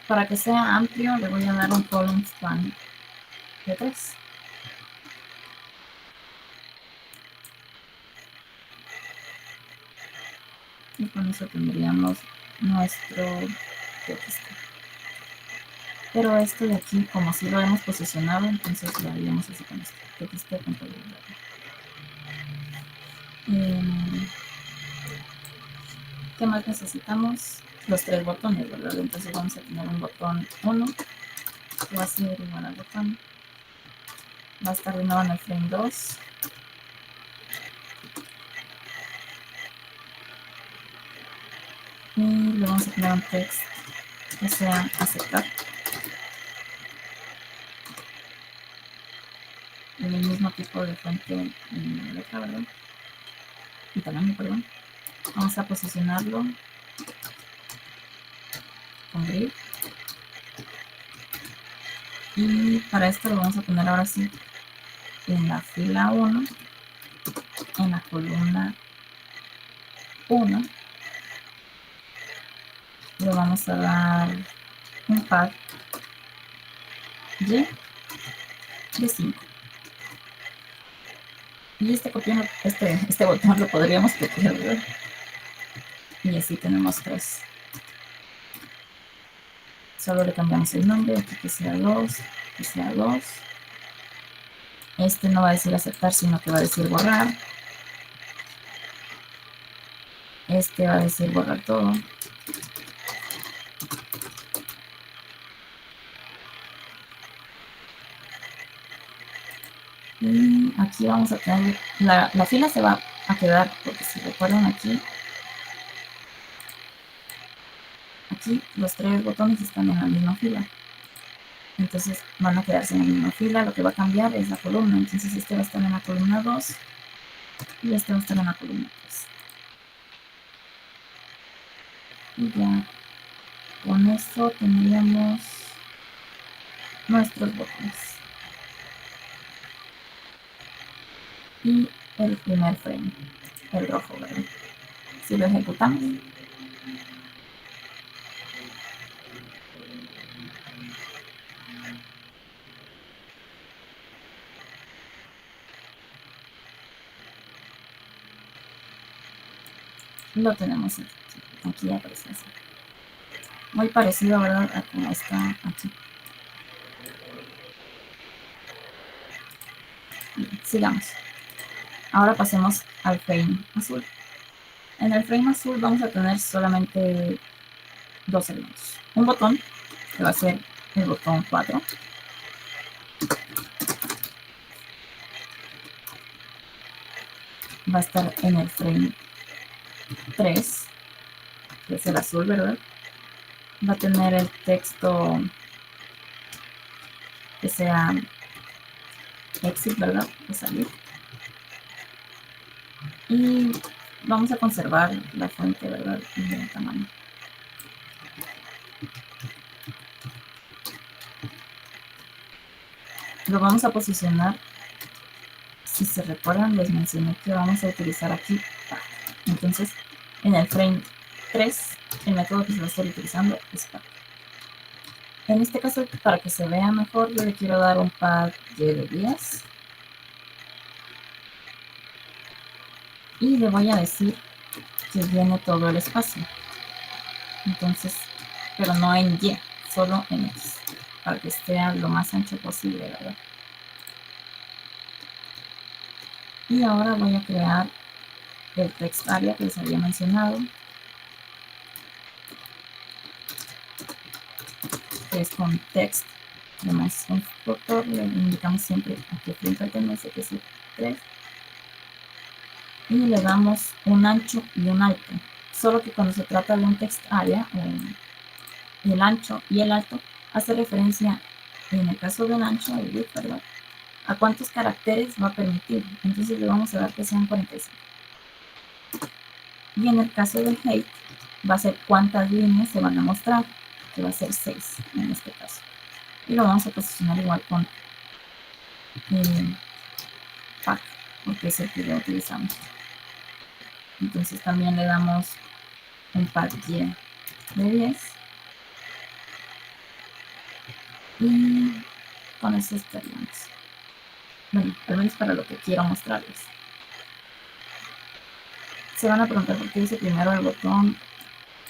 C: Para que sea amplio, le voy a dar un column span de 3. Y con eso tendríamos nuestro texto. Pero esto de aquí, como si lo hemos posicionado, entonces lo haríamos así con esto. Texto con todo. ¿Qué más necesitamos? Los 3 botones, ¿verdad? Entonces vamos a tener un botón 1, que va a ser igual al botón. Va a estar de nuevo en el frame 2. Y le vamos a poner un text que sea aceptar. En el mismo tipo de fuente y letra, ¿verdad? Y tamaño, perdón. Vamos a posicionarlo con grid. Y para esto lo vamos a poner ahora sí en la fila 1, en la columna 1. Le vamos a dar un path Y de 5. Y este botón lo podríamos copiar, ¿verdad? Y así tenemos 3. Solo le cambiamos el nombre, aquí que sea 2, que sea 2. Este no va a decir aceptar, sino que va a decir borrar. Este va a decir borrar todo. Y aquí vamos a tener, la fila se va a quedar, porque si recuerdan aquí los 3 botones están en la misma fila. Entonces van a quedarse en la misma fila, lo que va a cambiar es la columna. Entonces este va a estar en la columna 2 y este va a estar en la columna 3. Y ya con esto tendríamos nuestros botones. Y el primer frame, el rojo, ¿verdad? Si lo ejecutamos, lo tenemos aquí aparece así. Muy parecido, ¿verdad? A como está aquí. Bien, sigamos. Ahora pasemos al frame azul. En el frame azul vamos a tener solamente 2 elementos. Un botón, que va a ser el botón 4. Va a estar en el frame 3, que es el azul, ¿verdad? Va a tener el texto que sea exit, ¿verdad? De salir. Y vamos a conservar la fuente, ¿verdad? En el tamaño. Lo vamos a posicionar. Si se recuerdan, les mencioné que vamos a utilizar aquí path. Entonces, en el frame 3, el método que se va a estar utilizando es path. En este caso, para que se vea mejor, yo le quiero dar un path de 10. Y le voy a decir que llene todo el espacio. Entonces, pero no en Y, solo en X, para que esté lo más ancho posible, ¿verdad? Y ahora voy a crear el text area que les había mencionado, que es con text. Además, constructor le indicamos siempre a qué frame pertenece, que es el 3. Y le damos un ancho y un alto. Solo que cuando se trata de un text area, el ancho y el alto hace referencia, en el caso del ancho, el width, ¿verdad?, a cuántos caracteres va a permitir. Entonces le vamos a dar que sean 45. Y en el caso del height, va a ser cuántas líneas se van a mostrar, que va a ser 6 en este caso. Y lo vamos a posicionar igual con path, porque es el que ya utilizamos. Entonces también le damos un path Y de 10. Y con eso estaríamos. Bueno, al menos para lo que quiero mostrarles. Se van a preguntar por qué hice primero el botón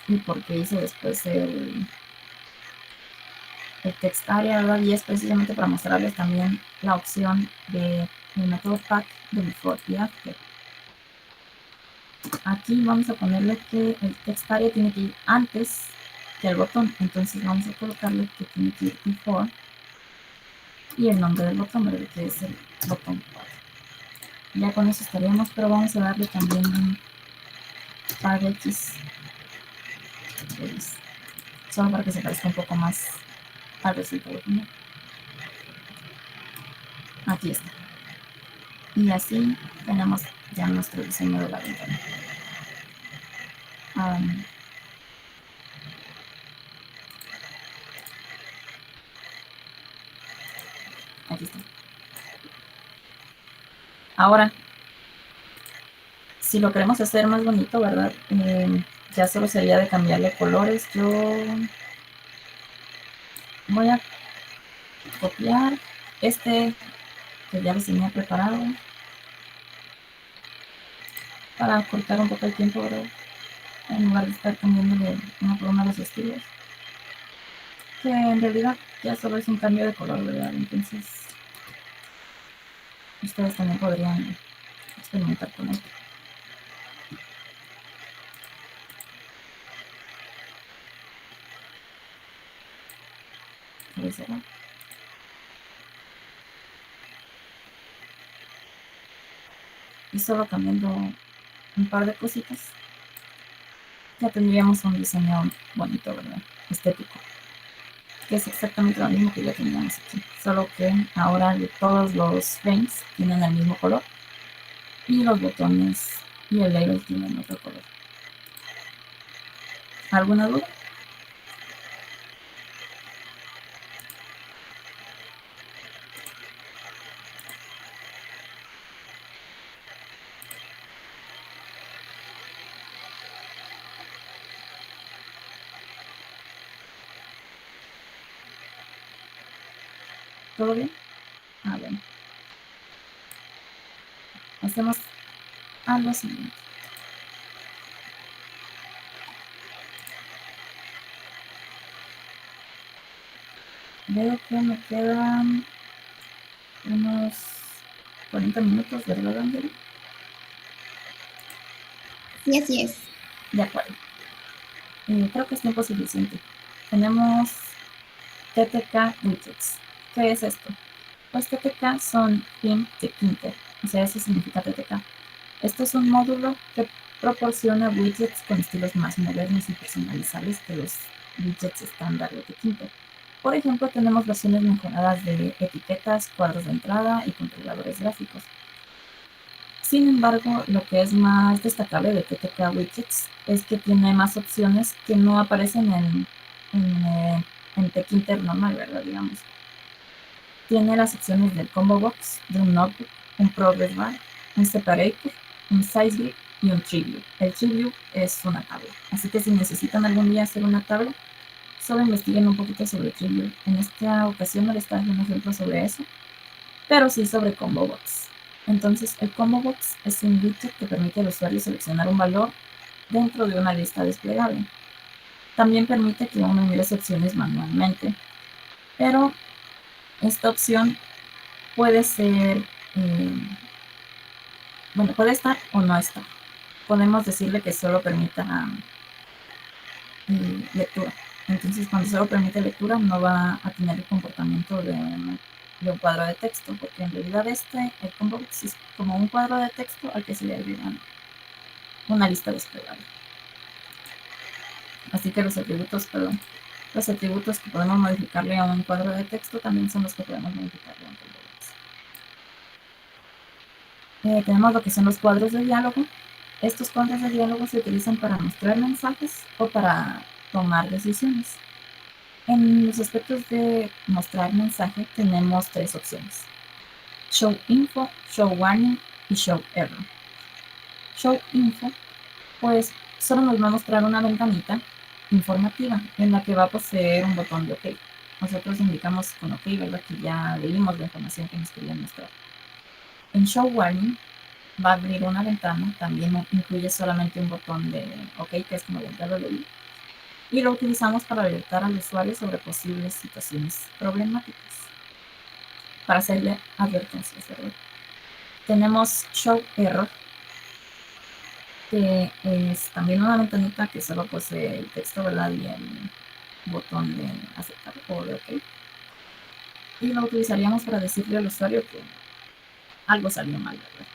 C: y por qué hice después el text area, ¿verdad? Y es precisamente para mostrarles también la opción del método path de before y after. Aquí vamos a ponerle que el text area tiene que ir antes que el botón, entonces vamos a colocarle que tiene que ir before y el nombre del botón, ¿verdad?, que es el botón path. Ya con eso estaríamos, pero vamos a darle también un path X, solo para que se parezca un poco más al resultado final. Aquí está. Y así tenemos ya nuestro diseño de la ventana. Aquí está. Ahora, si lo queremos hacer más bonito, ¿verdad? Ya solo sería de cambiarle colores. Yo voy a copiar este que ya les tenía preparado para cortar un poco el tiempo, ¿verdad?, en lugar de estar cambiándole uno por uno los estilos, que en realidad ya solo es un cambio de color, ¿verdad? Entonces ustedes también podrían experimentar con esto. Y solo cambiando un par de cositas, ya tendríamos un diseño bonito, ¿verdad?, estético, que es exactamente lo mismo que ya teníamos aquí, solo que ahora todos los frames tienen el mismo color y los botones y el label tienen otro color. ¿Alguna duda? ¿Todo bien? Bueno. Hacemos algo siguiente. Veo que me quedan unos 40 minutos, ¿verdad, Angeli?
A: Sí, así es.
C: De acuerdo. Creo que es tiempo suficiente. Tenemos TTK Widgets. ¿Qué es esto? Pues TTK son Theme de Tkinter, o sea, eso significa TTK. Esto es un módulo que proporciona widgets con estilos más modernos y personalizables que los widgets estándar de Tkinter. Por ejemplo, tenemos versiones mejoradas de etiquetas, cuadros de entrada y controladores gráficos. Sin embargo, lo que es más destacable de TTK Widgets es que tiene más opciones que no aparecen en Tkinter normal, ¿verdad? Digamos. Tiene las secciones del combo box, de un notebook, un progress bar, un separator, un size view y un tree view. El tree view es una tabla, así que si necesitan algún día hacer una tabla, solo investiguen un poquito sobre tree view. En esta ocasión no les traje un ejemplo sobre eso, pero sí sobre combo box. Entonces, el combo box es un widget que permite al usuario seleccionar un valor dentro de una lista desplegable. También permite que uno ingrese opciones manualmente, pero esta opción puede ser, bueno, puede estar o no estar. Podemos decirle que solo permita lectura. Entonces, cuando solo permite lectura, no va a tener el comportamiento de un cuadro de texto, porque en realidad el combo box es como un cuadro de texto al que se le agrega una lista desplegable. Así que los atributos que podemos modificarle a un cuadro de texto también son los que podemos modificarle a un combo box. Tenemos lo que son los cuadros de diálogo. Estos cuadros de diálogo se utilizan para mostrar mensajes o para tomar decisiones. En los aspectos de mostrar mensaje tenemos 3 opciones: Show Info, Show Warning y Show Error. Show Info, pues solo nos va a mostrar una ventanita informativa en la que va a poseer un botón de OK. Nosotros indicamos con OK, ¿verdad?, que ya leímos la información que nos querían mostrar. En Show Warning va a abrir una ventana, también incluye solamente un botón de OK, que es como ya lo leí, y lo utilizamos para alertar al usuario sobre posibles situaciones problemáticas, para hacerle advertencias, ¿verdad? Tenemos Show Error, que es también una ventanita que solo posee el texto, ¿verdad?, y el botón de aceptar o de OK. Y lo utilizaríamos para decirle al usuario que algo salió mal, ¿verdad?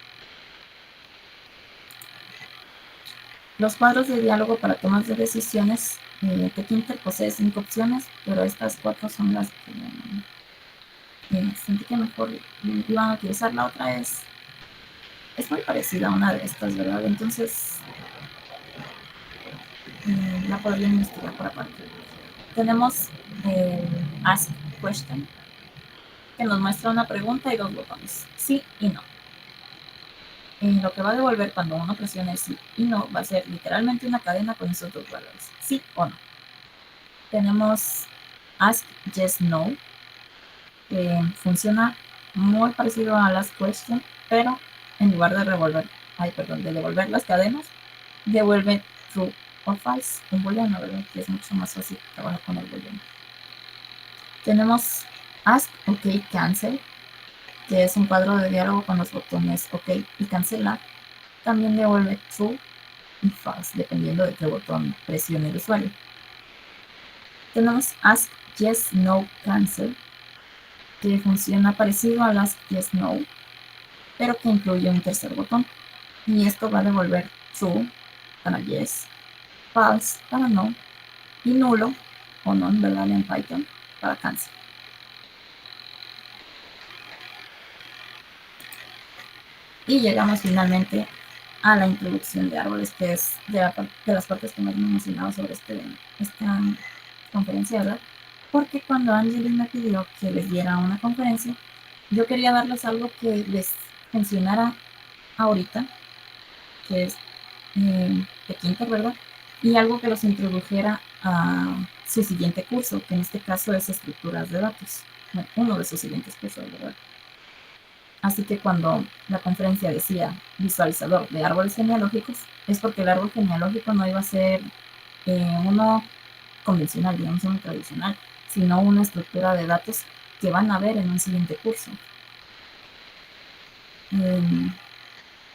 C: Los cuadros de diálogo para tomas de decisiones, Tkinter posee 5 opciones, pero estas 4 son las que sentí que mejor iban a utilizar. La otra es muy parecida a una de estas, ¿verdad? Entonces la podrían investigar por aparte. Tenemos el Ask Question, que nos muestra una pregunta y 2 botones, sí y no. Lo que va a devolver cuando uno presione sí y no va a ser literalmente una cadena con esos 2 valores, sí o no. Tenemos Ask Yes No, que funciona muy parecido a Ask Question, pero en lugar de devolver las cadenas, devuelve true o false, un booleano, ¿verdad?, que es mucho más fácil trabajar con el booleano. Tenemos Ask OK Cancel, que es un cuadro de diálogo con los botones OK y cancelar. También devuelve true y false, dependiendo de qué botón presione el usuario. Tenemos Ask Yes No Cancel, que funciona parecido al Ask Yes No, pero que incluye un tercer botón. Y esto va a devolver true para yes, false para no, y nulo o none, ¿verdad?, en Python, para cancel. Y llegamos finalmente a la introducción de árboles, que es de las partes que más me he emocionado sobre esta conferencia, ¿verdad? Porque cuando Angeli me pidió que les diera una conferencia, yo quería darles algo que les funcionara ahorita, que es Tkinter, ¿verdad? Y algo que los introdujera a su siguiente curso, que en este caso es estructuras de datos, bueno, uno de sus siguientes cursos, ¿verdad? Así que cuando la conferencia decía visualizador de árboles genealógicos, es porque el árbol genealógico no iba a ser uno convencional, digamos uno tradicional, sino una estructura de datos que van a ver en un siguiente curso.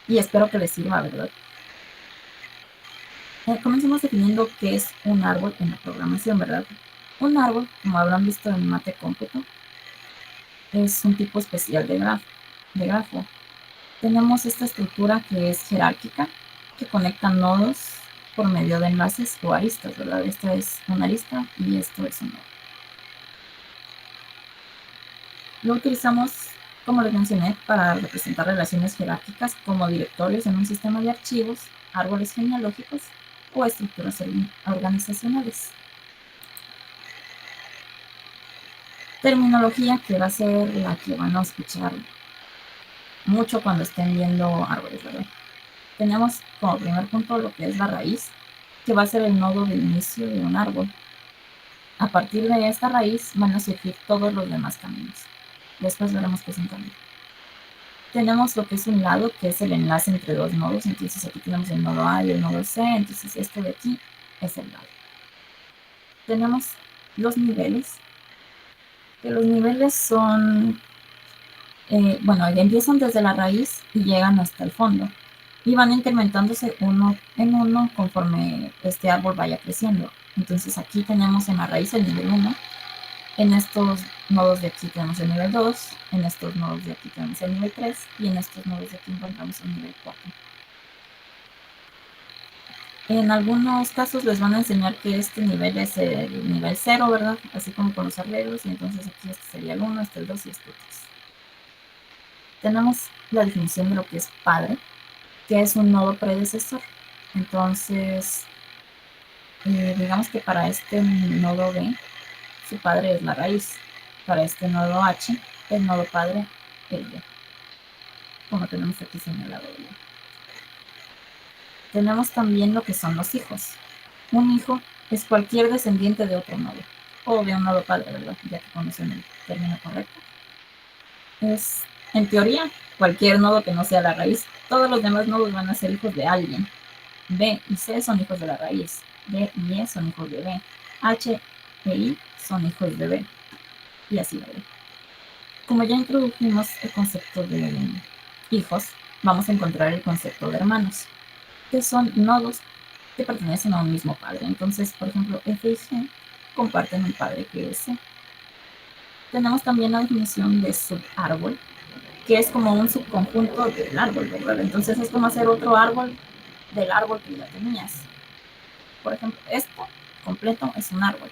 C: Y espero que les sirva, ¿verdad? Comencemos definiendo qué es un árbol en la programación, ¿verdad? Un árbol, como habrán visto en Mate Cómputo, es un tipo especial de grafo. Tenemos esta estructura que es jerárquica, que conecta nodos por medio de enlaces o aristas, ¿verdad? Esta es una arista y esto es un nodo. Lo utilizamos, como les mencioné, para representar relaciones jerárquicas como directorios en un sistema de archivos, árboles genealógicos o estructuras organizacionales. terminología que va a ser la que van a escuchar mucho cuando estén viendo árboles, ¿verdad? Tenemos como primer punto lo que es la raíz, que va a ser el nodo de inicio de un árbol. A partir de esta raíz van a surgir todos los demás caminos. Después veremos qué es un camino. Tenemos lo que es un lado, que es el enlace entre dos nodos. Entonces aquí tenemos el nodo A y el nodo C. Entonces esto de aquí es el lado. Tenemos los niveles, que los niveles son, bueno, empiezan desde la raíz y llegan hasta el fondo. Y van incrementándose uno en uno conforme este árbol vaya creciendo. Entonces aquí tenemos en la raíz el nivel 1. En estos nodos de aquí tenemos el nivel 2, en estos nodos de aquí tenemos el nivel 3 y en estos nodos de aquí encontramos el nivel 4. En algunos casos les van a enseñar que este nivel es el nivel 0, ¿verdad? Así como con los arreglos, y entonces aquí este sería el 1, este el 2 y este el 3. Tenemos la definición de lo que es padre, que es un nodo predecesor. Entonces, digamos que para este nodo B, su padre es la raíz. Para este nodo H, el nodo padre es B, como tenemos aquí señalado. Tenemos también lo que son los hijos. Un hijo es cualquier descendiente de otro nodo, o de un nodo padre, ¿verdad? Ya que conocen el término correcto. Es, en teoría, cualquier nodo que no sea la raíz. Todos los demás nodos van a ser hijos de alguien. B y C son hijos de la raíz. D y E son hijos de B. H e I son hijos de B. Y así va. Como ya introdujimos el concepto de hijos, vamos a encontrar el concepto de hermanos, que son nodos que pertenecen a un mismo padre. Entonces, por ejemplo, F y G comparten un padre que es C. Tenemos también la definición de subárbol, que es como un subconjunto del árbol, ¿verdad? Entonces es como hacer otro árbol del árbol que ya tenías. Por ejemplo, esto completo es un árbol.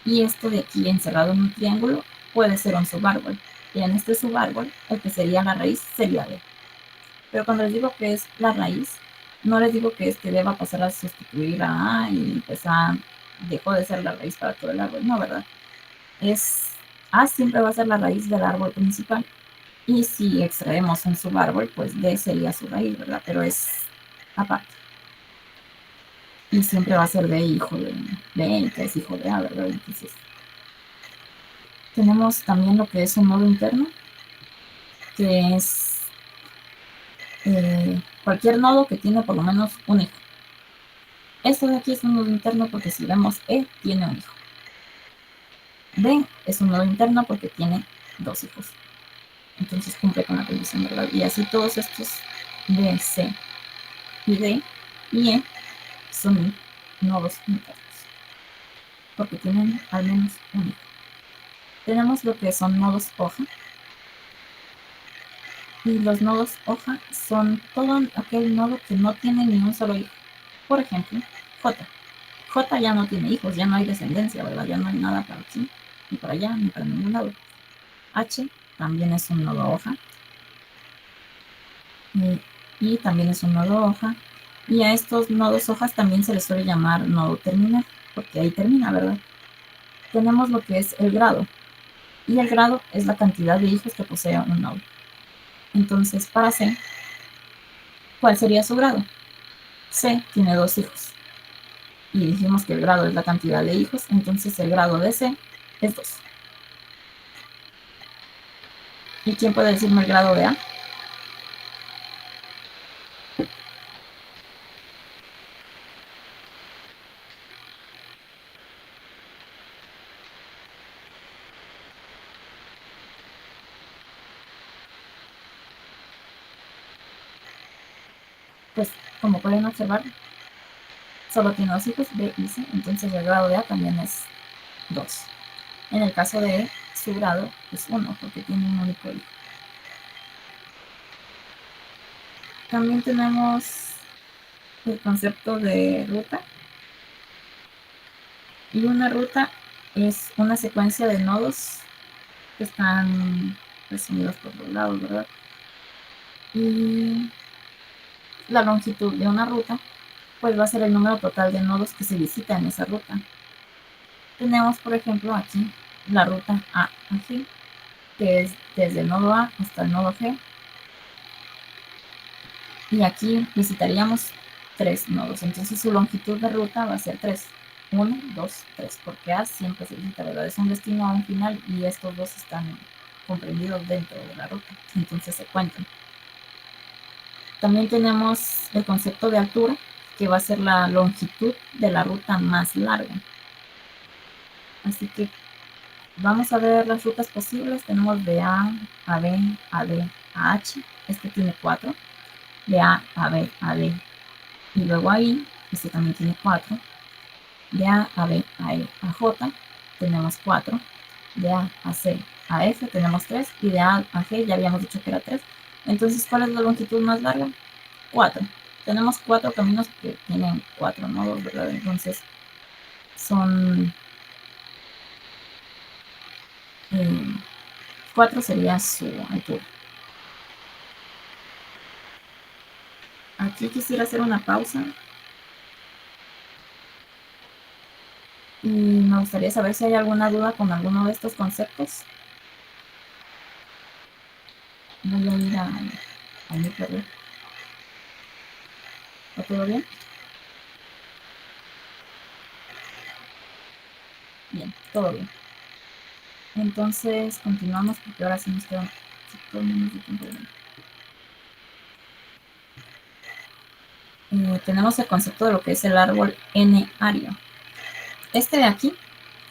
C: Y esto de aquí encerrado en un triángulo puede ser un subárbol. Y en este subárbol, el que sería la raíz sería D. Pero cuando les digo que es la raíz, no les digo que este D va a pasar a sustituir a A y pues A dejó de ser la raíz para todo el árbol. No, ¿verdad? A siempre va a ser la raíz del árbol principal. Y si extraemos un subárbol, pues D sería su raíz, ¿verdad? Pero es aparte. Y siempre va a ser D hijo de B, que es hijo de A, ¿verdad? Entonces, tenemos también lo que es un nodo interno, que es cualquier nodo que tiene por lo menos un hijo. Esto de aquí es un nodo interno porque si vemos E, tiene un hijo. D es un nodo interno porque tiene dos hijos. Entonces cumple con la condición, ¿verdad? Y así todos estos B, C y D y E son nodos internos porque tienen al menos un hijo. Tenemos lo que son nodos hoja. Y los nodos hoja son todo aquel nodo que no tiene ni un solo hijo. Por ejemplo, J. J ya no tiene hijos, ya no hay descendencia, ¿verdad? Ya no hay nada para aquí, ni para allá, ni para ningún lado. H también es un nodo hoja. Y también es un nodo hoja. Y a estos nodos hojas también se les suele llamar nodo terminal, porque ahí termina, ¿verdad? Tenemos lo que es el grado. Y el grado es la cantidad de hijos que posee un nodo. Entonces, para C, ¿cuál sería su grado? C tiene dos hijos. Y dijimos que el grado es la cantidad de hijos, entonces el grado de C es 2. ¿Y quién puede decirme el grado de A? Pues como pueden observar, solo tiene dos hijos, B y C, entonces el grado de A también es 2. En el caso de E, su grado es 1 porque tiene un único hijo. También tenemos el concepto de ruta. Y una ruta es una secuencia de nodos que están resumidos por los lados, ¿verdad? Y la longitud de una ruta pues va a ser el número total de nodos que se visitan en esa ruta. Tenemos, por ejemplo, aquí la ruta A a G, que es desde el nodo A hasta el nodo G. Y aquí visitaríamos 3 nodos. Entonces su longitud de ruta va a ser 3. 1, 2, 3, porque A siempre se visita, ¿verdad? Es un destino a un final y estos dos están comprendidos dentro de la ruta. Entonces se cuentan. También tenemos el concepto de altura, que va a ser la longitud de la ruta más larga. Así que vamos a ver las rutas posibles. Tenemos de A a B, a D, a H. Este tiene 4. De A a B, a D. Y luego ahí, este también tiene 4. De A a B, a E, a J, tenemos 4. De A a C, a F, tenemos 3. Y de A a G, ya habíamos dicho que era 3. Entonces, ¿cuál es la longitud más larga? 4. Tenemos 4 caminos que tienen 4 nodos, ¿verdad? Entonces, son 4 sería su altura. Aquí quisiera hacer una pausa. Y me gustaría saber si hay alguna duda con alguno de estos conceptos. Voy a ir a mi perro. ¿Está todo bien? Bien, todo bien. Entonces, continuamos porque ahora sí nos quedan menos de tiempo. Tenemos el concepto de lo que es el árbol n-ario. Este de aquí,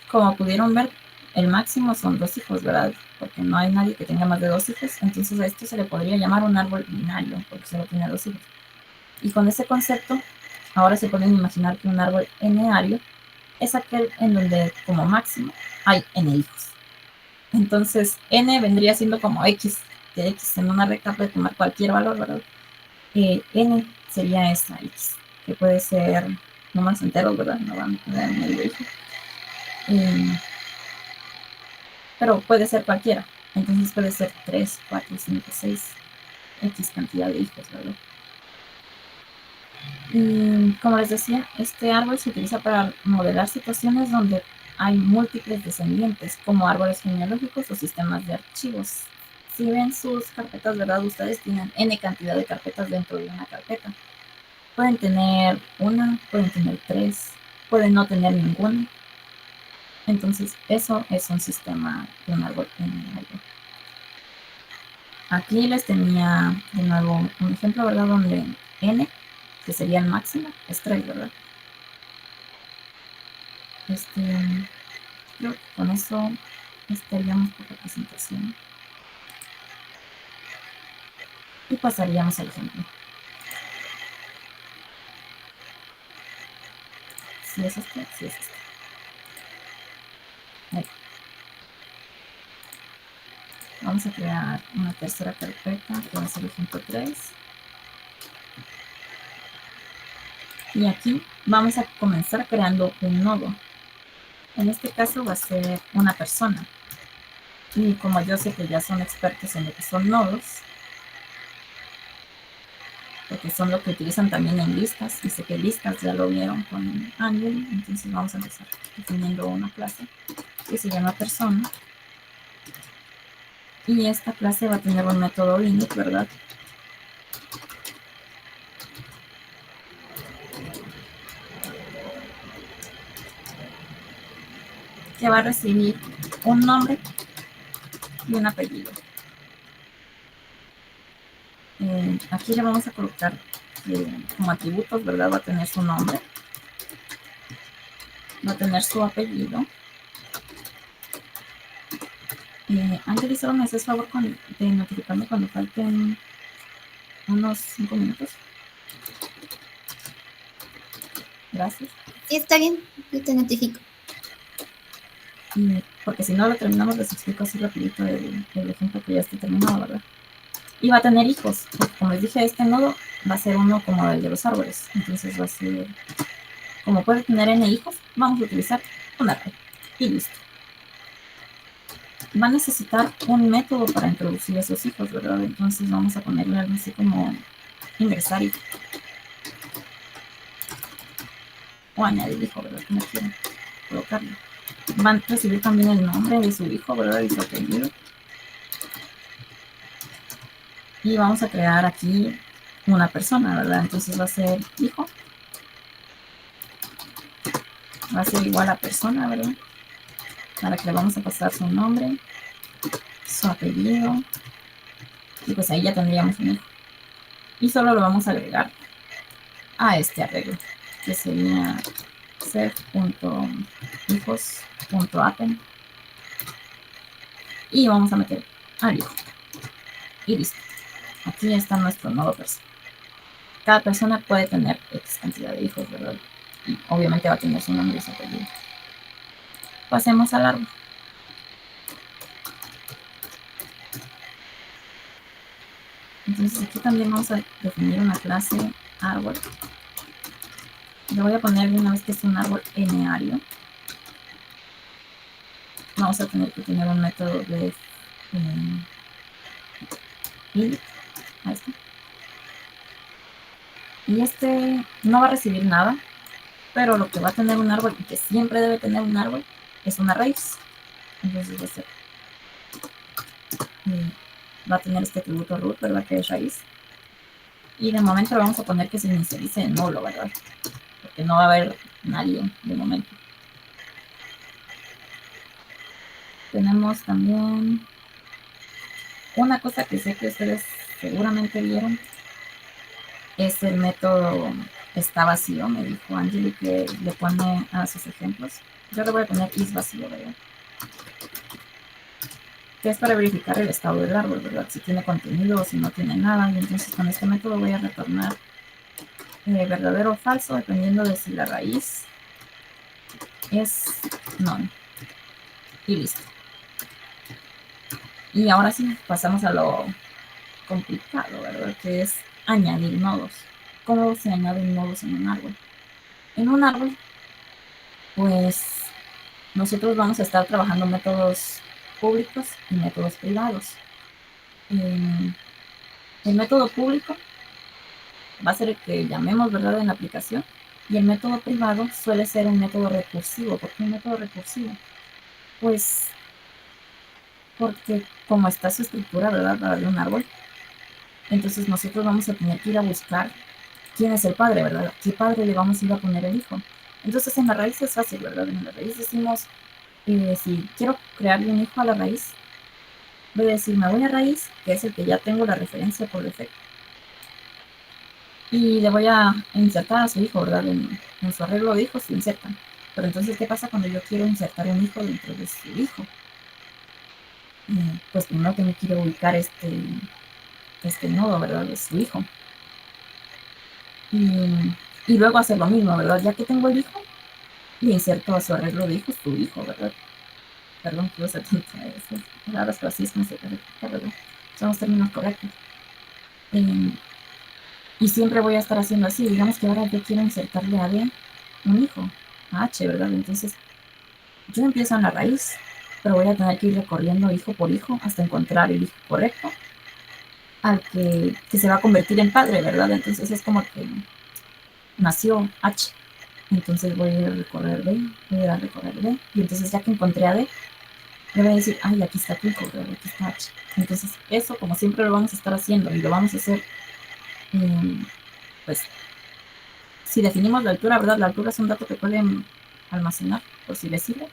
C: como pudieron ver, el máximo son 2 hijos, ¿verdad? Porque no hay nadie que tenga más de 2 hijos. Entonces a esto se le podría llamar un árbol binario, porque solo tiene 2 hijos. Y con ese concepto, ahora se pueden imaginar que un árbol n-ario es aquel en donde como máximo hay n hijos. Entonces n vendría siendo como x, que x en una recta puede tomar cualquier valor, ¿verdad? N sería esta x, que puede ser números enteros, ¿verdad? No van a tener medio hijo. Pero puede ser cualquiera. Entonces puede ser 3, 4, 5, 6, x cantidad de hijos, ¿verdad? Y como les decía, este árbol se utiliza para modelar situaciones donde hay múltiples descendientes, como árboles genealógicos o sistemas de archivos. Si ven sus carpetas, ¿verdad? Ustedes tienen n cantidad de carpetas dentro de una carpeta. Pueden tener una, pueden tener 3, pueden no tener ninguna. Entonces, eso es un sistema de un árbol genealógico. Aquí les tenía de nuevo un ejemplo, ¿verdad? Donde n, que sería el máximo, es 3, ¿verdad? Creo que con eso estaríamos por la presentación. Y pasaríamos al ejemplo. Si es este, si es este. Ahí. Vamos a crear una tercera carpeta, que va a ser ejemplo 3. Y aquí vamos a comenzar creando un nodo. En este caso va a ser una persona. Y como yo sé que ya son expertos en lo que son nodos, porque son lo que utilizan también en listas, y sé que listas ya lo vieron con Angel, entonces vamos a empezar definiendo una clase que se llama persona. Y esta clase va a tener un método init, ¿verdad? Que va a recibir un nombre y un apellido. Aquí le vamos a colocar como atributos, ¿verdad? Va a tener su nombre, va a tener su apellido. Ángel, ¿me haces favor de notificarme cuando falten unos 5 minutos? Gracias.
A: Sí, está bien, yo te notifico.
C: Porque si no lo terminamos, les explico así rapidito el ejemplo que ya está terminado, ¿verdad? Y va a tener hijos, porque como les dije, este nodo va a ser uno como el de los árboles. Entonces va a ser, como puede tener n hijos, vamos a utilizar un array. Y listo. Va a necesitar un método para introducir esos hijos, ¿verdad? Entonces vamos a ponerle algo así como ingresar hijo. O añadir hijo, ¿verdad? Como quieran colocarlo. van a recibir también el nombre de su hijo, ¿verdad? Y su apellido. Y vamos a crear aquí una persona, ¿verdad? Entonces va a ser hijo. Va a ser igual a persona, ¿verdad? Para que le vamos a pasar su nombre, su apellido. Y pues ahí ya tendríamos un hijo. Y solo lo vamos a agregar a este arreglo, que sería sef.hijos.appen. Y vamos a meter al hijo. Y listo. Aquí está nuestro nodo persona. Cada persona puede tener X cantidad de hijos, ¿verdad? Y obviamente va a tener su nombre y su apellido. Pasemos al árbol. Entonces aquí también vamos a definir una clase árbol. Le voy a poner de una vez que es un árbol eneario. Vamos a tener que tener un método de id. Ahí está. Y este no va a recibir nada, pero lo que va a tener un árbol y que siempre debe tener un árbol es una raíz. Entonces va a tener este atributo root, ¿verdad? Que es raíz. Y de momento le vamos a poner que se inicialice en nulo, ¿verdad? Porque no va a haber nadie de momento. Tenemos también una cosa que sé que ustedes seguramente vieron. Es el método está vacío, me dijo Angeli que le pone a sus ejemplos. Yo le voy a poner is vacío, ¿verdad? Que es para verificar el estado del árbol, ¿verdad? Si tiene contenido o si no tiene nada. Y entonces con este método voy a retornar verdadero o falso, dependiendo de si la raíz es none. Y listo. Y ahora sí, pasamos a lo complicado, ¿verdad? Que es añadir nodos. ¿Cómo se añaden nodos en un árbol? En un árbol, pues nosotros vamos a estar trabajando métodos públicos y métodos privados. El método público va a ser el que llamemos, ¿verdad?, en la aplicación. Y el método privado suele ser un método recursivo. ¿Por qué un método recursivo? Pues porque como está su estructura, ¿verdad?, para darle un árbol, entonces nosotros vamos a tener que ir a buscar quién es el padre, ¿verdad? ¿Qué padre le vamos a ir a poner el hijo? Entonces en la raíz es fácil, ¿verdad? En la raíz decimos, si quiero crearle un hijo a la raíz, voy a decir, me voy a raíz, que es el que ya tengo la referencia por defecto. Y le voy a insertar a su hijo, ¿verdad? En su arreglo de hijos se insertan. Pero entonces, ¿qué pasa cuando yo quiero insertar un hijo dentro de su hijo? Pues primero tengo que ir a ubicar este nodo, ¿verdad? De su hijo. Y luego hacer lo mismo, ¿verdad? Ya que tengo el hijo, le inserto a su arreglo de hijos su hijo, ¿verdad? Perdón que use tantas palabras, pero así es como se califica, ¿verdad? Son los términos correctos. Y siempre voy a estar haciendo así. Digamos que ahora yo quiero insertarle a D un hijo, a H, ¿verdad? Entonces, yo empiezo en la raíz, pero voy a tener que ir recorriendo hijo por hijo hasta encontrar el hijo correcto al que se va a convertir en padre, ¿verdad? Entonces es como que nació H. Entonces voy a ir a recorrer D, voy a ir a recorrer D. Y entonces ya que encontré a D, le voy a decir, ay, aquí está tu hijo, ¿verdad? Aquí está H. Entonces eso, como siempre lo vamos a estar haciendo y lo vamos a hacer, pues, si definimos la altura, ¿verdad? La altura es un dato que pueden almacenar, por si les sirve.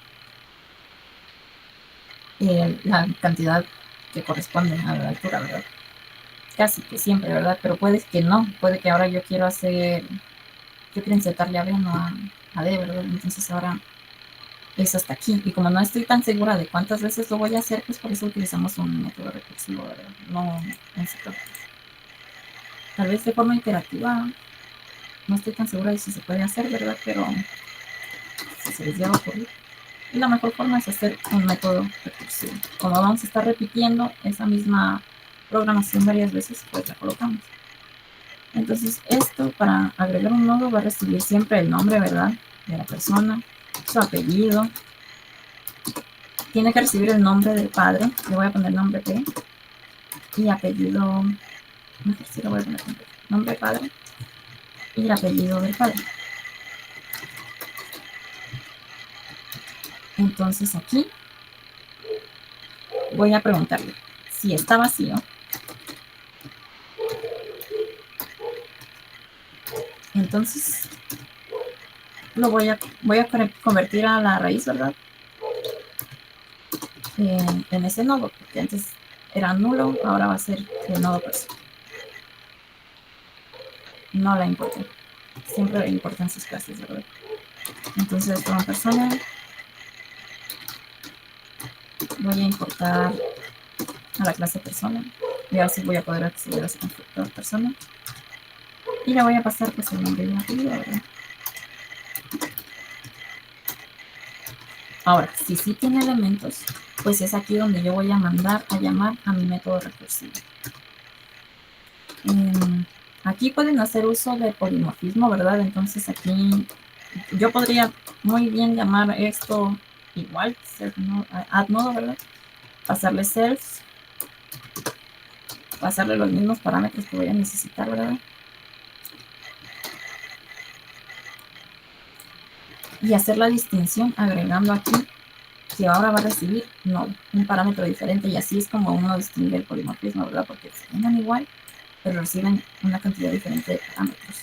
C: La cantidad que corresponde a la altura, ¿verdad? Casi que siempre, ¿verdad? Pero puede que no. Puede que ahora yo quiero insertarle a B, no a D, ¿verdad? Entonces ahora es hasta aquí. Y como no estoy tan segura de cuántas veces lo voy a hacer, pues por eso utilizamos un método recursivo, ¿verdad? No en sector. Tal vez de forma iterativa, no estoy tan segura de si se puede hacer, ¿verdad? Pero si se les llega a ocurrir. Y la mejor forma es hacer un método recursivo. Como vamos a estar repitiendo esa misma programación varias veces, pues la colocamos. Entonces esto, para agregar un nodo, va a recibir siempre el nombre, ¿verdad?, de la persona, su apellido. Tiene que recibir el nombre del padre. Le voy a poner nombre P. Y apellido, no sé si lo voy a poner nombre padre y el apellido del padre. Entonces aquí voy a preguntarle si está vacío. Entonces lo voy a convertir a la raíz, ¿verdad? En ese nodo, porque antes era nulo, ahora va a ser el nodo persona. No la importé. Siempre importan sus clases, ¿verdad? Entonces, como persona, voy a importar a la clase persona. Y ahora sí voy a poder acceder a ese constructor persona. Y le voy a pasar pues el nombre y el apellido, ¿verdad? Ahora, si sí tiene elementos, pues es aquí donde yo voy a mandar a llamar a mi método recursivo. Aquí pueden hacer uso de polimorfismo, ¿verdad? Entonces aquí yo podría muy bien llamar esto igual, add nodo, ¿verdad? Pasarle self, pasarle los mismos parámetros que voy a necesitar, ¿verdad? Y hacer la distinción agregando aquí que ahora va a recibir nodo, un parámetro diferente, y así es como uno distingue el polimorfismo, ¿verdad? Porque se llaman igual, pero reciben una cantidad diferente de parámetros.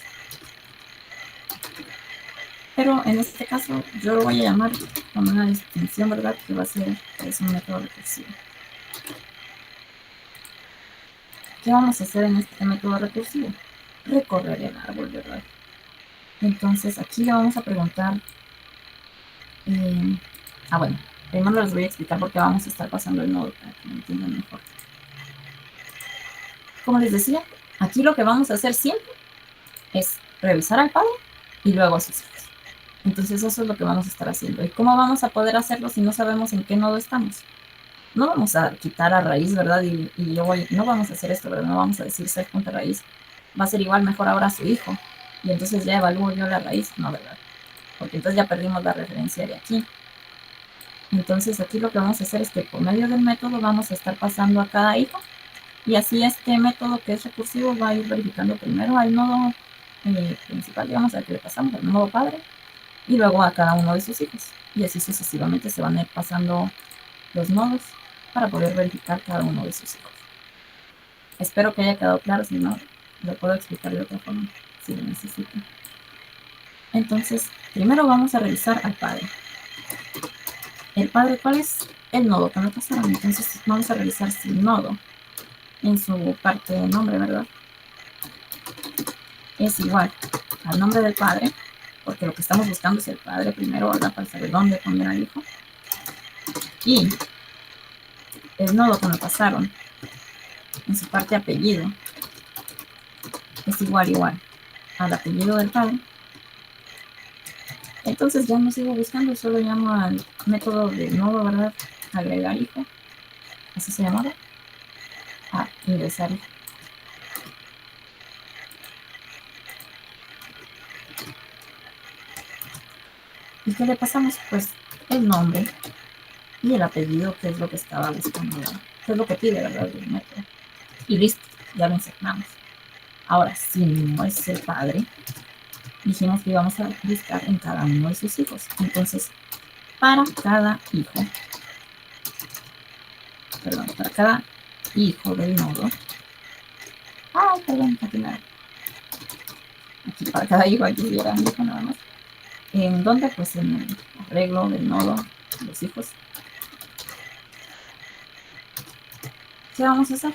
C: Pero en este caso yo lo voy a llamar con una distinción, ¿verdad? Que va a ser es un método recursivo. ¿Qué vamos a hacer en este método recursivo? Recorrer el árbol, ¿verdad? Entonces aquí le vamos a preguntar, bueno, primero les voy a explicar por qué vamos a estar pasando el nodo para que me entiendan mejor. Como les decía, aquí lo que vamos a hacer siempre es revisar al padre y luego a sus hijos. Entonces eso es lo que vamos a estar haciendo. ¿Y cómo vamos a poder hacerlo si no sabemos en qué nodo estamos? No vamos a quitar a raíz, ¿verdad? No vamos a hacer esto, ¿verdad? No vamos a decir self.raíz. Va a ser igual mejor ahora a su hijo. Y entonces ya evalúo yo la raíz. No, ¿verdad? Porque entonces ya perdimos la referencia de aquí. Entonces aquí lo que vamos a hacer es que por medio del método vamos a estar pasando a cada hijo. Y así este método que es recursivo va a ir verificando primero al nodo principal, digamos, al que le pasamos, al nodo padre, y luego a cada uno de sus hijos. Y así sucesivamente se van a ir pasando los nodos para poder verificar cada uno de sus hijos. Espero que haya quedado claro, si no, lo puedo explicar de otra forma, si lo necesitan. Entonces, primero vamos a revisar al padre. El padre, ¿cuál es el nodo que me pasaron? Entonces, vamos a revisar si el nodo en su parte de nombre, ¿verdad? Es igual al nombre del padre, porque lo que estamos buscando es el padre primero, ¿verdad? Para saber dónde poner al hijo. Y el nodo que me pasaron en su parte apellido es igual al apellido del padre. Entonces ya no sigo buscando, solo llamo al método de nodo, ¿verdad? Agregar hijo, así se llamaba, a ingresar hijo. ¿Y qué le pasamos? Pues el nombre y el apellido, que es lo que estaba buscando, que es lo que pide, ¿verdad? El método. Y listo, ya lo insertamos. Ahora, si no es el padre, dijimos que íbamos a buscar en cada uno de sus hijos. Entonces, para cada hijo, para cada hijo del nodo, aquí para cada hijo, aquí era un hijo nada más. ¿En dónde? Pues en el arreglo del nodo, los hijos. ¿Qué vamos a hacer?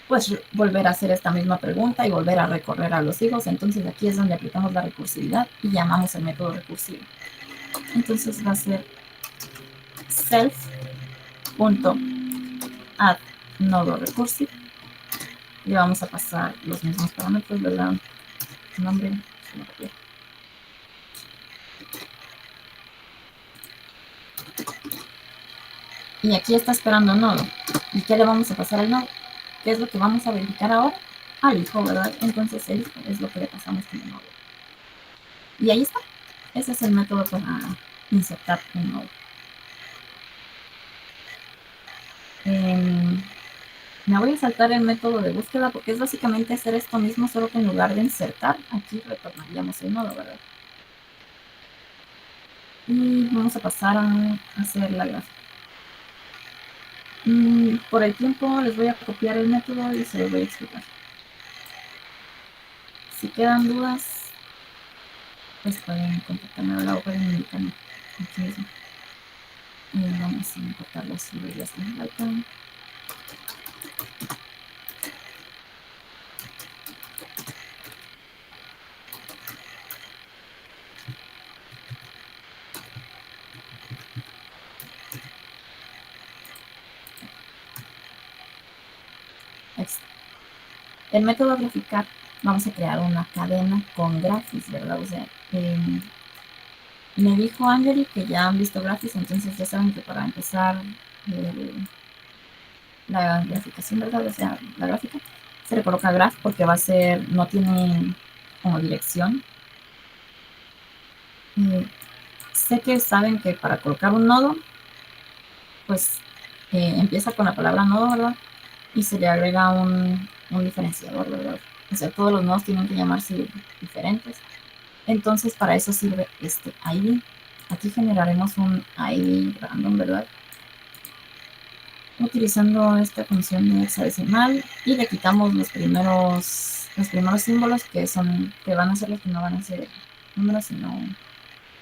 C: Pues volver a hacer esta misma pregunta y volver a recorrer a los hijos. Entonces aquí es donde aplicamos la recursividad y llamamos el método recursivo. Entonces va a ser self.add nodo recursive. Le vamos a pasar los mismos parámetros, ¿verdad? Nombre, y aquí está esperando nodo. ¿Y qué le vamos a pasar al nodo? ¿Qué es lo que vamos a verificar ahora? Al hijo, ¿verdad? Entonces el hijo es lo que le pasamos como nodo. Y ahí está. Ese es el método para insertar un nodo. Me voy a saltar el método de búsqueda porque es básicamente hacer esto mismo, solo que en lugar de insertar, aquí retornaríamos el nodo, ¿verdad? Y vamos a pasar a hacer la gráfica. Por el tiempo les voy a copiar el método y se los voy a explicar. Si quedan dudas, pues pueden contactarme o pueden indicarme aquí mismo. Vamos a importar las librerías en Python. El método graficar, vamos a crear una cadena con graphics, ¿verdad? O sea, me dijo Angeli que ya han visto graphics, entonces ya saben que para empezar la graficación, ¿verdad? O sea, la gráfica, se le coloca graph porque va a ser, no tiene como dirección. Sé que saben que para colocar un nodo, pues empieza con la palabra nodo, ¿verdad? Y se le agrega un diferenciador, ¿verdad? O sea, todos los nodos tienen que llamarse diferentes. Entonces, para eso sirve este ID. Aquí generaremos un ID random, ¿verdad? Utilizando esta función de hexadecimal y le quitamos los primeros símbolos que van a ser los que no van a ser números, sino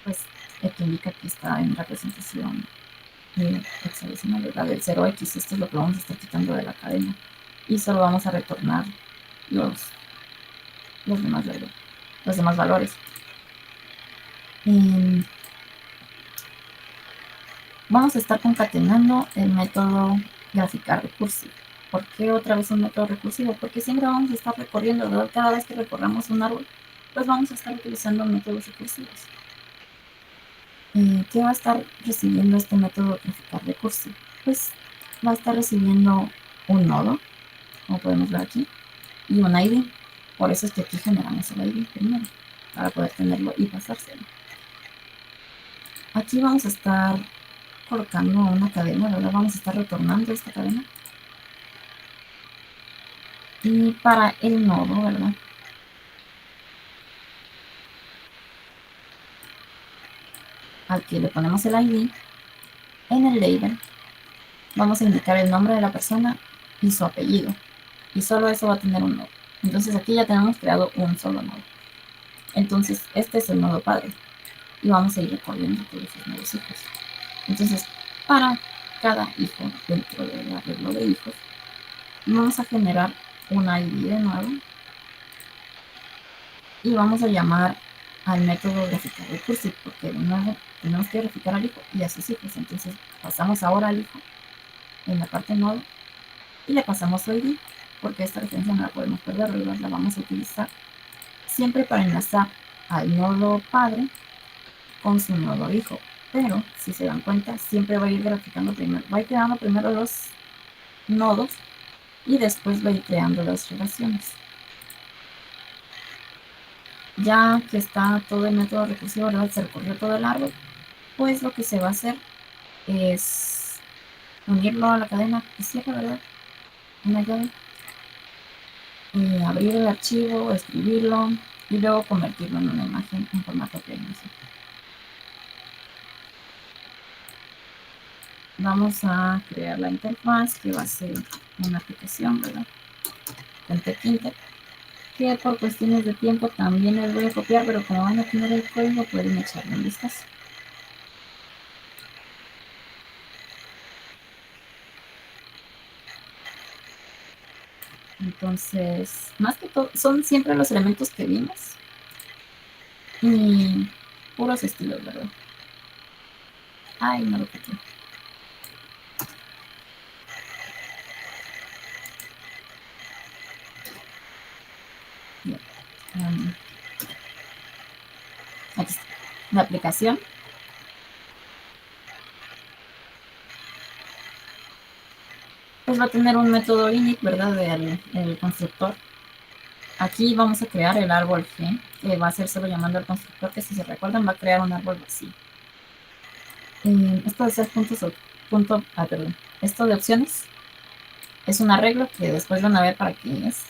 C: pues el que indica que está en representación hexadecimal, ¿verdad? Del 0x. Esto es lo que vamos a estar quitando de la cadena y solo vamos a retornar los demás valores. Vamos a estar concatenando el método graficar recursivo. ¿Por qué otra vez un método recursivo? Porque siempre vamos a estar recorriendo, ¿verdad? Cada vez que recorramos un árbol, pues vamos a estar utilizando métodos recursivos. ¿Qué va a estar recibiendo este método graficar recursivo? Pues va a estar recibiendo un nodo, como podemos ver aquí, y un ID. Por eso es que aquí generamos el ID primero, para poder tenerlo y pasárselo. Aquí vamos a estar colocando una cadena, ¿verdad? Vamos a estar retornando esta cadena. Y para el nodo, ¿verdad? Al que le ponemos el ID, en el label vamos a indicar el nombre de la persona y su apellido. Y solo eso va a tener un nodo. Entonces aquí ya tenemos creado un solo nodo. Entonces este es el nodo padre. Y vamos a ir recorriendo todos los nuevos hijos. Entonces, para cada hijo dentro del arreglo de hijos, vamos a generar un ID de nuevo y vamos a llamar al método graficar recursive, porque de nuevo tenemos que graficar al hijo y a sus hijos. Entonces pasamos ahora al hijo en la parte nodo y le pasamos su ID, porque esta referencia no la podemos perder, ¿verdad? La vamos a utilizar siempre para enlazar al nodo padre con su nodo hijo. Pero si se dan cuenta, siempre va a ir graficando primero, va a ir creando primero los nodos y después va a ir creando las relaciones. Ya que está todo el método recursivo, ¿verdad? Se recorrió todo el árbol, pues lo que se va a hacer es unirlo a la cadena que cierra, ¿verdad? Una llave. Abrir el archivo, escribirlo y luego convertirlo en una imagen en formato PNG. Vamos a crear la interfaz que va a ser una aplicación, ¿verdad? Con Tkinter, que por cuestiones de tiempo también les voy a copiar, pero como van a tener el código pueden echarle un vistazo. Entonces, más que todo, son siempre los elementos que vimos y puros estilos, ¿verdad? Ay, no lo copié. Aquí está, la aplicación. Pues va a tener un método init, ¿verdad? Del constructor. Aquí vamos a crear el árbol G, que va a ser solo llamando al constructor, que si se recuerdan va a crear un árbol vacío. Esto de ser esto de opciones es un arreglo que después van a ver para qué es.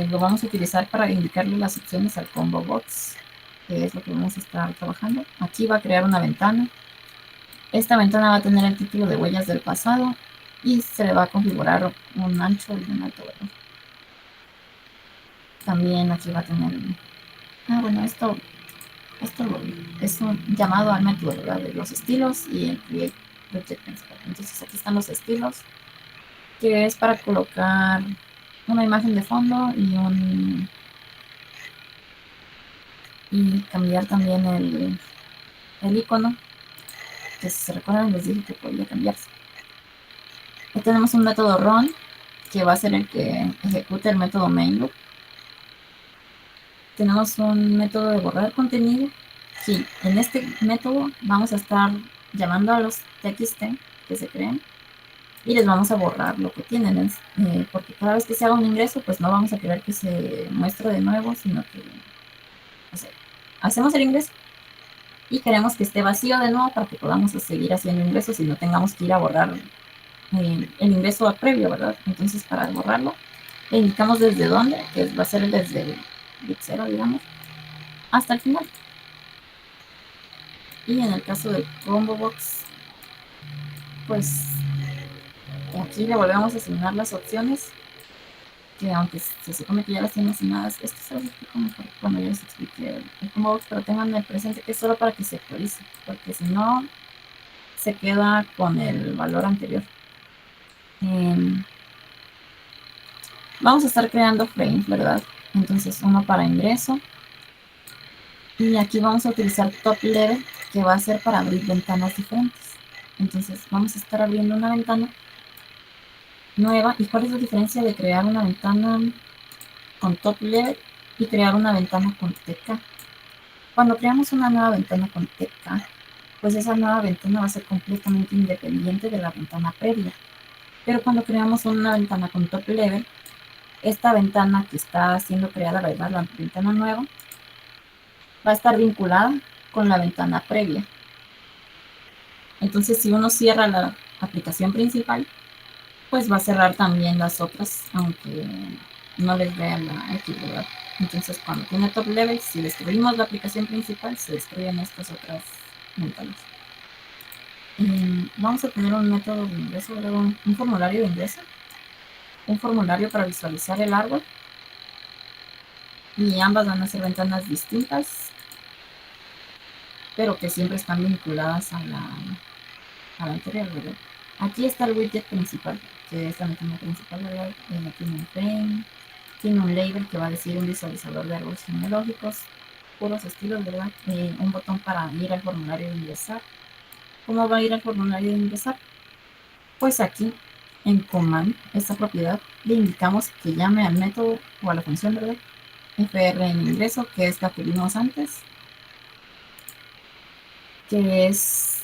C: Lo vamos a utilizar para indicarle las opciones al combo box. que es lo que vamos a estar trabajando. Aquí va a crear una ventana. Esta ventana va a tener el título de huellas del pasado y se le va a configurar un ancho y un alto, ¿verdad? También aquí va a tener... bueno, esto es un llamado al método, ¿verdad? De los estilos y el create widget principal. Entonces aquí están los estilos, que es para colocar una imagen de fondo y cambiar también el icono, que si se recuerdan les dije que podía cambiarse. Aquí tenemos un método run, que va a ser el que ejecute el método main loop. Tenemos un método de borrar contenido. Sí, en este método vamos a estar llamando a los txt que se creen y les vamos a borrar lo que tienen, porque cada vez que se haga un ingreso, pues no vamos a querer que se muestre de nuevo, sino que, o sea, hacemos el ingreso y queremos que esté vacío de nuevo para que podamos seguir haciendo ingresos y no tengamos que ir a borrar el ingreso previo, ¿verdad? Entonces, para borrarlo, le indicamos desde dónde, que va a ser desde el bit 0, digamos, hasta el final. Y en el caso del combo box, pues aquí le volvemos a asignar las opciones, que aunque se supone que ya las tienen asignadas, esto se lo explico mejor cuando ya les explique el combo box, pero tengan el presente que es solo para que se actualice, porque si no, se queda con el valor anterior. Vamos a estar creando frames, ¿verdad? Entonces, uno para ingreso. Y aquí vamos a utilizar top level, que va a ser para abrir ventanas diferentes. Entonces, vamos a estar abriendo una ventana nueva. ¿Y cuál es la diferencia de crear una ventana con top level y crear una ventana con TK? Cuando creamos una nueva ventana con TK, pues esa nueva ventana va a ser completamente independiente de la ventana previa. Pero cuando creamos una ventana con top level, esta ventana que está siendo creada, ¿verdad? La ventana nueva, va a estar vinculada con la ventana previa. Entonces, si uno cierra la aplicación principal, pues va a cerrar también las otras, aunque no les vea la X, ¿verdad? Entonces, cuando tiene top level, si destruimos la aplicación principal, se destruyen estas otras ventanas. Vamos a tener un método de ingreso, un formulario de ingreso, un formulario para visualizar el árbol, y ambas van a ser ventanas distintas, pero que siempre están vinculadas a la anterior, ¿verdad? Aquí está el widget principal, que es la ventana principal, ¿verdad? Tiene un frame, tiene un label que va a decir un visualizador de árboles genealógicos, puros estilos, ¿verdad? Un botón para ir al formulario de ingresar. ¿Cómo va a ir al formulario de ingresar? Pues aquí, en command, esta propiedad, le indicamos que llame al método o a la función, ¿verdad? FR en ingreso, que es la que vimos antes, que es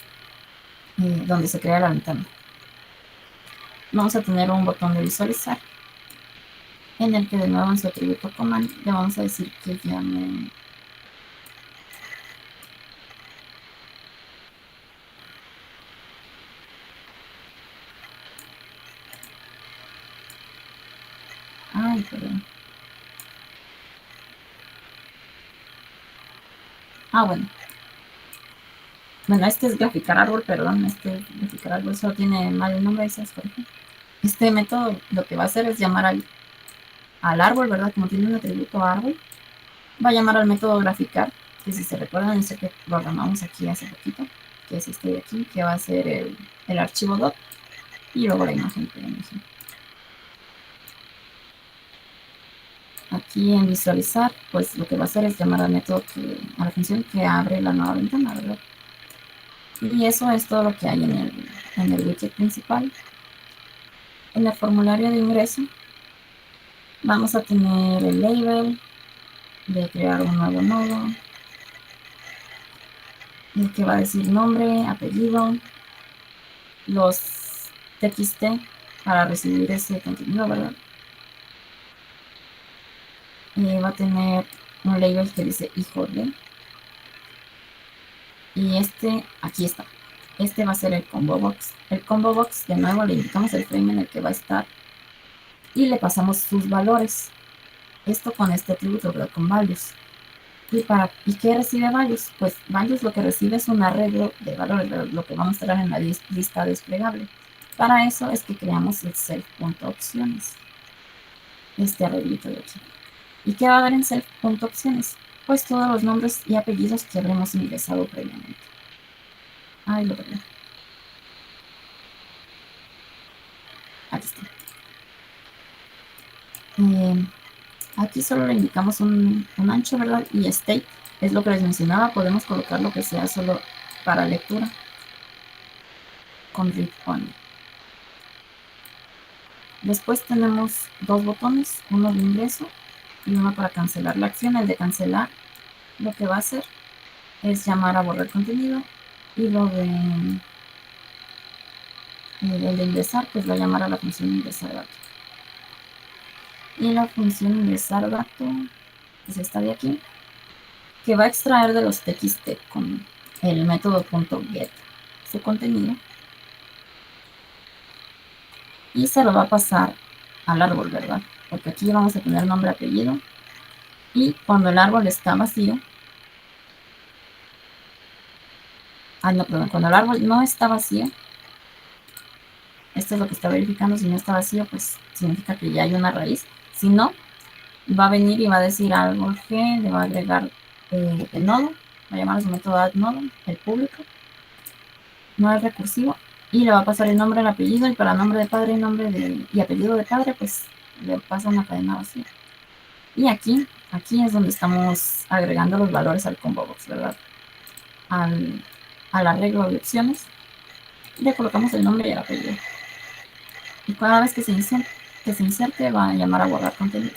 C: donde se crea la ventana. Vamos a tener un botón de visualizar, en el que de nuevo en su atributo command le vamos a decir que llame perdón. Bueno, este es graficar árbol, perdón, este graficar árbol solo tiene mal el nombre, este método lo que va a hacer es llamar al árbol, ¿verdad? Como tiene un atributo árbol, va a llamar al método graficar, que si se recuerdan es el que programamos aquí hace poquito, que es este de aquí, que va a ser el archivo dot y luego la imagen PNG. Aquí en visualizar, pues lo que va a hacer es llamar al método a la función que abre la nueva ventana, ¿verdad? Y eso es todo lo que hay en el widget principal. En el formulario de ingreso vamos a tener el label de crear un nuevo nodo, el que va a decir nombre, apellido, los txt para recibir ese contenido, ¿verdad? Va a tener un label que dice hijo de, y aquí está. Este va a ser el combo box. El combo box, de nuevo, le indicamos el frame en el que va a estar y le pasamos sus valores. Esto con este atributo, ¿verdad? Con values. ¿Y qué recibe values? Pues values lo que recibe es un arreglo de valores, lo que vamos a mostrar en la lista desplegable. Para eso es que creamos el self.opciones, este arreglito de aquí. ¿Y qué va a haber en self.opciones? Pues todos los nombres y apellidos que habremos ingresado previamente. Ahí lo perdí. Aquí está. Aquí solo le indicamos un ancho, ¿verdad? Y state es lo que les mencionaba. Podemos colocar lo que sea solo para lectura con read only. Después tenemos dos botones, uno de ingreso y uno para cancelar la acción. El de cancelar lo que va a hacer es llamar a borrar contenido y el de ingresar pues va a llamar a la función ingresar dato. Y la función ingresar dato es esta de aquí, que va a extraer de los txt con el método .get su contenido y se lo va a pasar al árbol, ¿verdad? Porque aquí vamos a tener nombre, apellido, y cuando el árbol está vacío, no, perdón, cuando el árbol no está vacío, esto es lo que está verificando. Si no está vacío, pues significa que ya hay una raíz. Si no, va a venir y va a decir árbol G, le va a agregar el nodo, va a llamar a su método add nodo, el público, no es recursivo, y le va a pasar el nombre, el apellido, y para nombre de padre y apellido de padre, pues le pasa una cadena vacía. Y aquí es donde estamos agregando los valores al combo box, ¿verdad? Al arreglo de opciones, le colocamos el nombre y el apellido. Y cada vez que se inserte va a llamar a guardar contenido.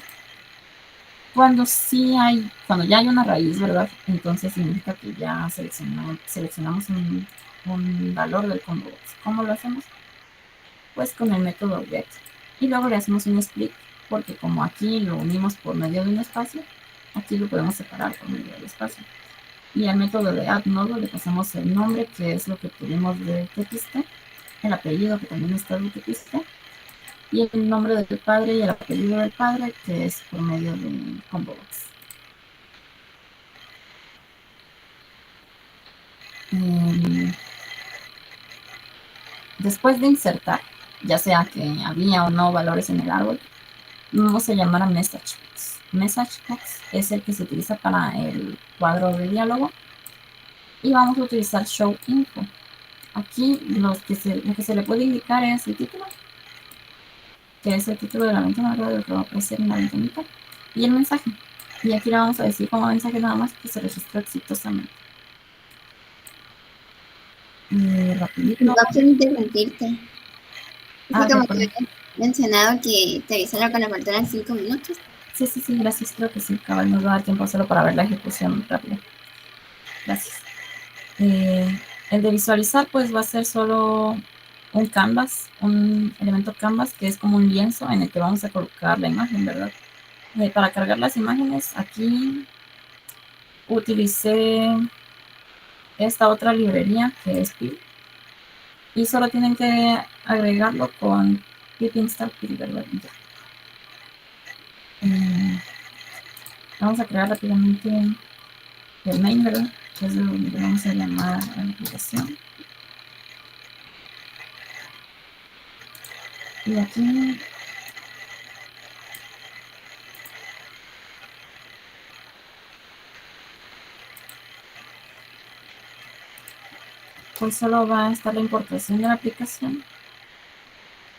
C: Cuando ya hay una raíz, ¿verdad? Entonces significa que ya seleccionamos un valor del combo box. ¿Cómo lo hacemos? Pues con el método get. Y luego le hacemos un split, porque como aquí lo unimos por medio de un espacio, aquí lo podemos separar por medio del espacio. Y al método de add nodo le pasamos el nombre, que es lo que tuvimos de txt, el apellido, que también está de txt, y el nombre del padre y el apellido del padre, que es por medio de combo box. Después de insertar, ya sea que había o no valores en el árbol, vamos a llamar a message box. Message box es el que se utiliza para el cuadro de diálogo y vamos a utilizar show info. Aquí lo que se le puede indicar es el título, que es el título de la ventana, ¿verdad? Lo que va a aparecer en la ventanita, y el mensaje. Y aquí le vamos a decir como mensaje nada más que se registró exitosamente. Rapidito.
A: No quiero interrumpirte.
C: Ah,
A: como te había mencionado que te avisaron cuando faltaran 5 minutos.
C: Sí, gracias. Creo que sí, cabal, nos va a dar tiempo solo para ver la ejecución rápida. Gracias. El de visualizar, pues va a ser solo un canvas, un elemento canvas, que es como un lienzo en el que vamos a colocar la imagen, ¿verdad? Para cargar las imágenes, aquí utilicé esta otra librería que es pip, y solo tienen que agregarlo con pip install pip, ¿verdad? Ya. Vamos a crear rápidamente el main, ¿verdad? Que es lo que vamos a llamar a la aplicación. Y aquí pues solo va a estar la importación de la aplicación,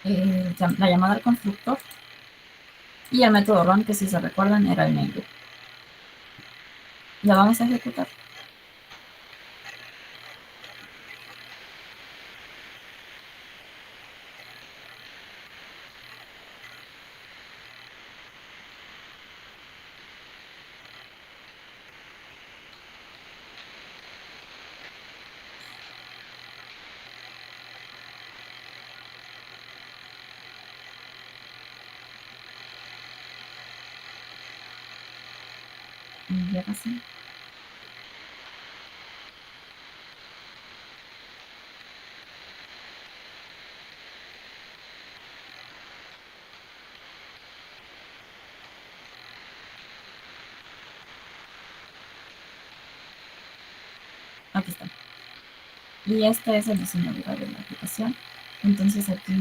C: la llamada al constructor y el método run, que si se recuerdan era el main loop. La vamos a ejecutar. Y ya casi. Aquí está. Y este es el diseño de la aplicación. Entonces aquí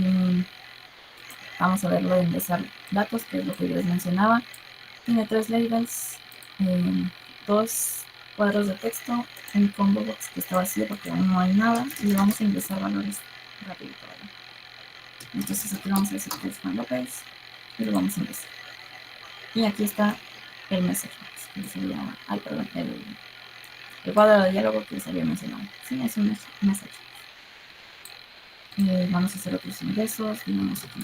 C: vamos a ver lo de ingresar datos, que es lo que yo les mencionaba. Tiene 3 labels, 2 cuadros de texto, un combo box que está vacío porque aún no hay nada, y vamos a ingresar valores rapidito, ¿verdad? Entonces aquí vamos a decir que es Juan López y lo vamos a ingresar. Y aquí está el message, que sería, perdón, el cuadro de diálogo que les había mencionado. Sí, es un message. Vamos a hacer otros ingresos, digamos aquí.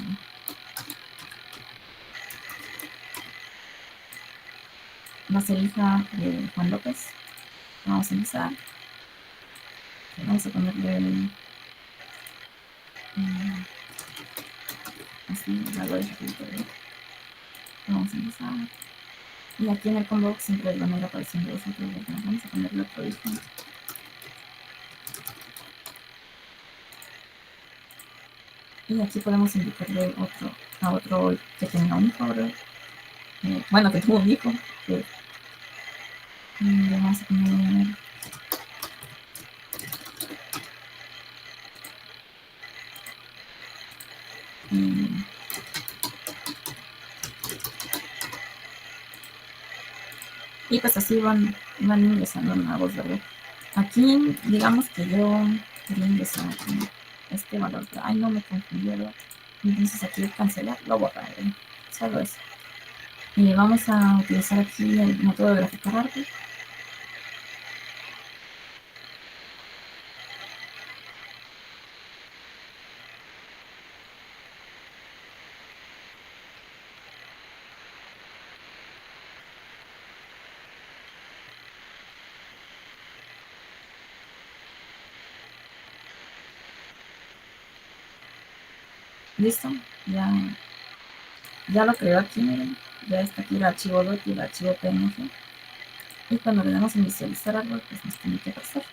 C: Va a ser hija de Juan López. Vamos a empezar. Vamos a ponerle así, valores rapidito. Vamos a empezar. Y aquí en el combo siempre van a ir apareciendo los otros. Vamos a ponerle otro hijo. Y aquí podemos indicarle a otro que tenga un hijo, ¿verdad? Bueno, que tuvo un hijo. Que, vamos a poner y pues así van ingresando nuevos, ¿verdad? Aquí, digamos que yo quería ingresar aquí este valor, pero no me confundí, ¿verdad? Entonces aquí cancelar, lo borrar, ¿verdad? Solo eso. Y vamos a utilizar aquí el método de graficar arte. Listo, ya lo creo aquí, miren. Ya está aquí el archivo .dot y el archivo PNG. Y cuando le damos a inicializar algo, pues nos tiene que aparecer.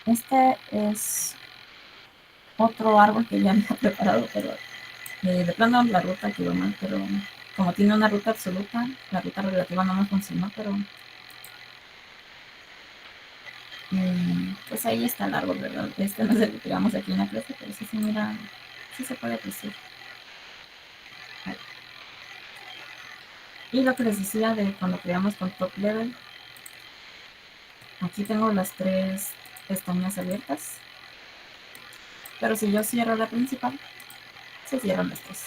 C: Este es otro árbol que ya había preparado, pero de plano la ruta quedó mal, pero como tiene una ruta absoluta, la ruta relativa no me funcionó, pero pues ahí está el árbol, ¿verdad? Este no es el que tiramos aquí en la clase, pero sí se mira, sí se puede apreciar. Ahí. Y lo que les decía de cuando creamos con top level, aquí tengo las 3 pestañas abiertas, pero si yo cierro la principal, se cierran las 3.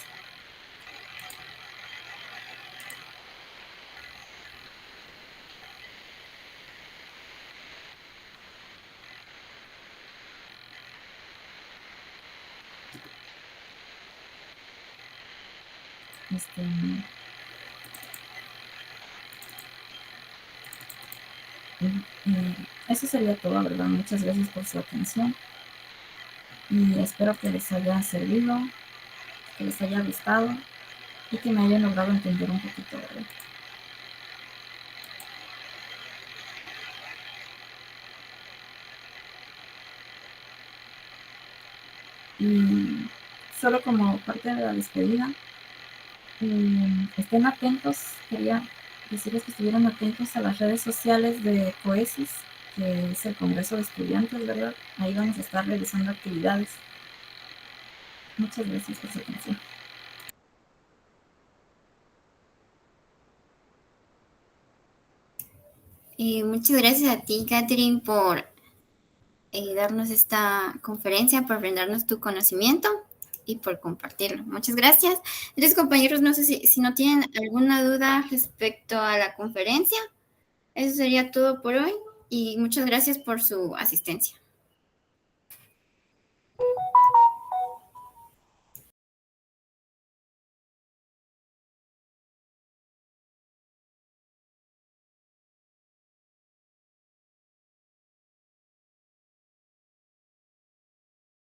C: Eso sería todo, ¿verdad? Muchas gracias por su atención y espero que les haya servido, que les haya gustado y que me hayan logrado entender un poquito, ¿verdad? Y solo como parte de la despedida, estén atentos, quería decirles que estuvieran atentos a las redes sociales de COESIS, que es el Congreso de Estudiantes, ¿verdad? Ahí vamos a estar realizando actividades. Muchas gracias por su atención.
A: Muchas gracias a ti, Catherine, por darnos esta conferencia, por brindarnos tu conocimiento y por compartirlo. Muchas gracias. Entonces, compañeros, no sé si no tienen alguna duda respecto a la conferencia. Eso sería todo por hoy y muchas gracias por su asistencia.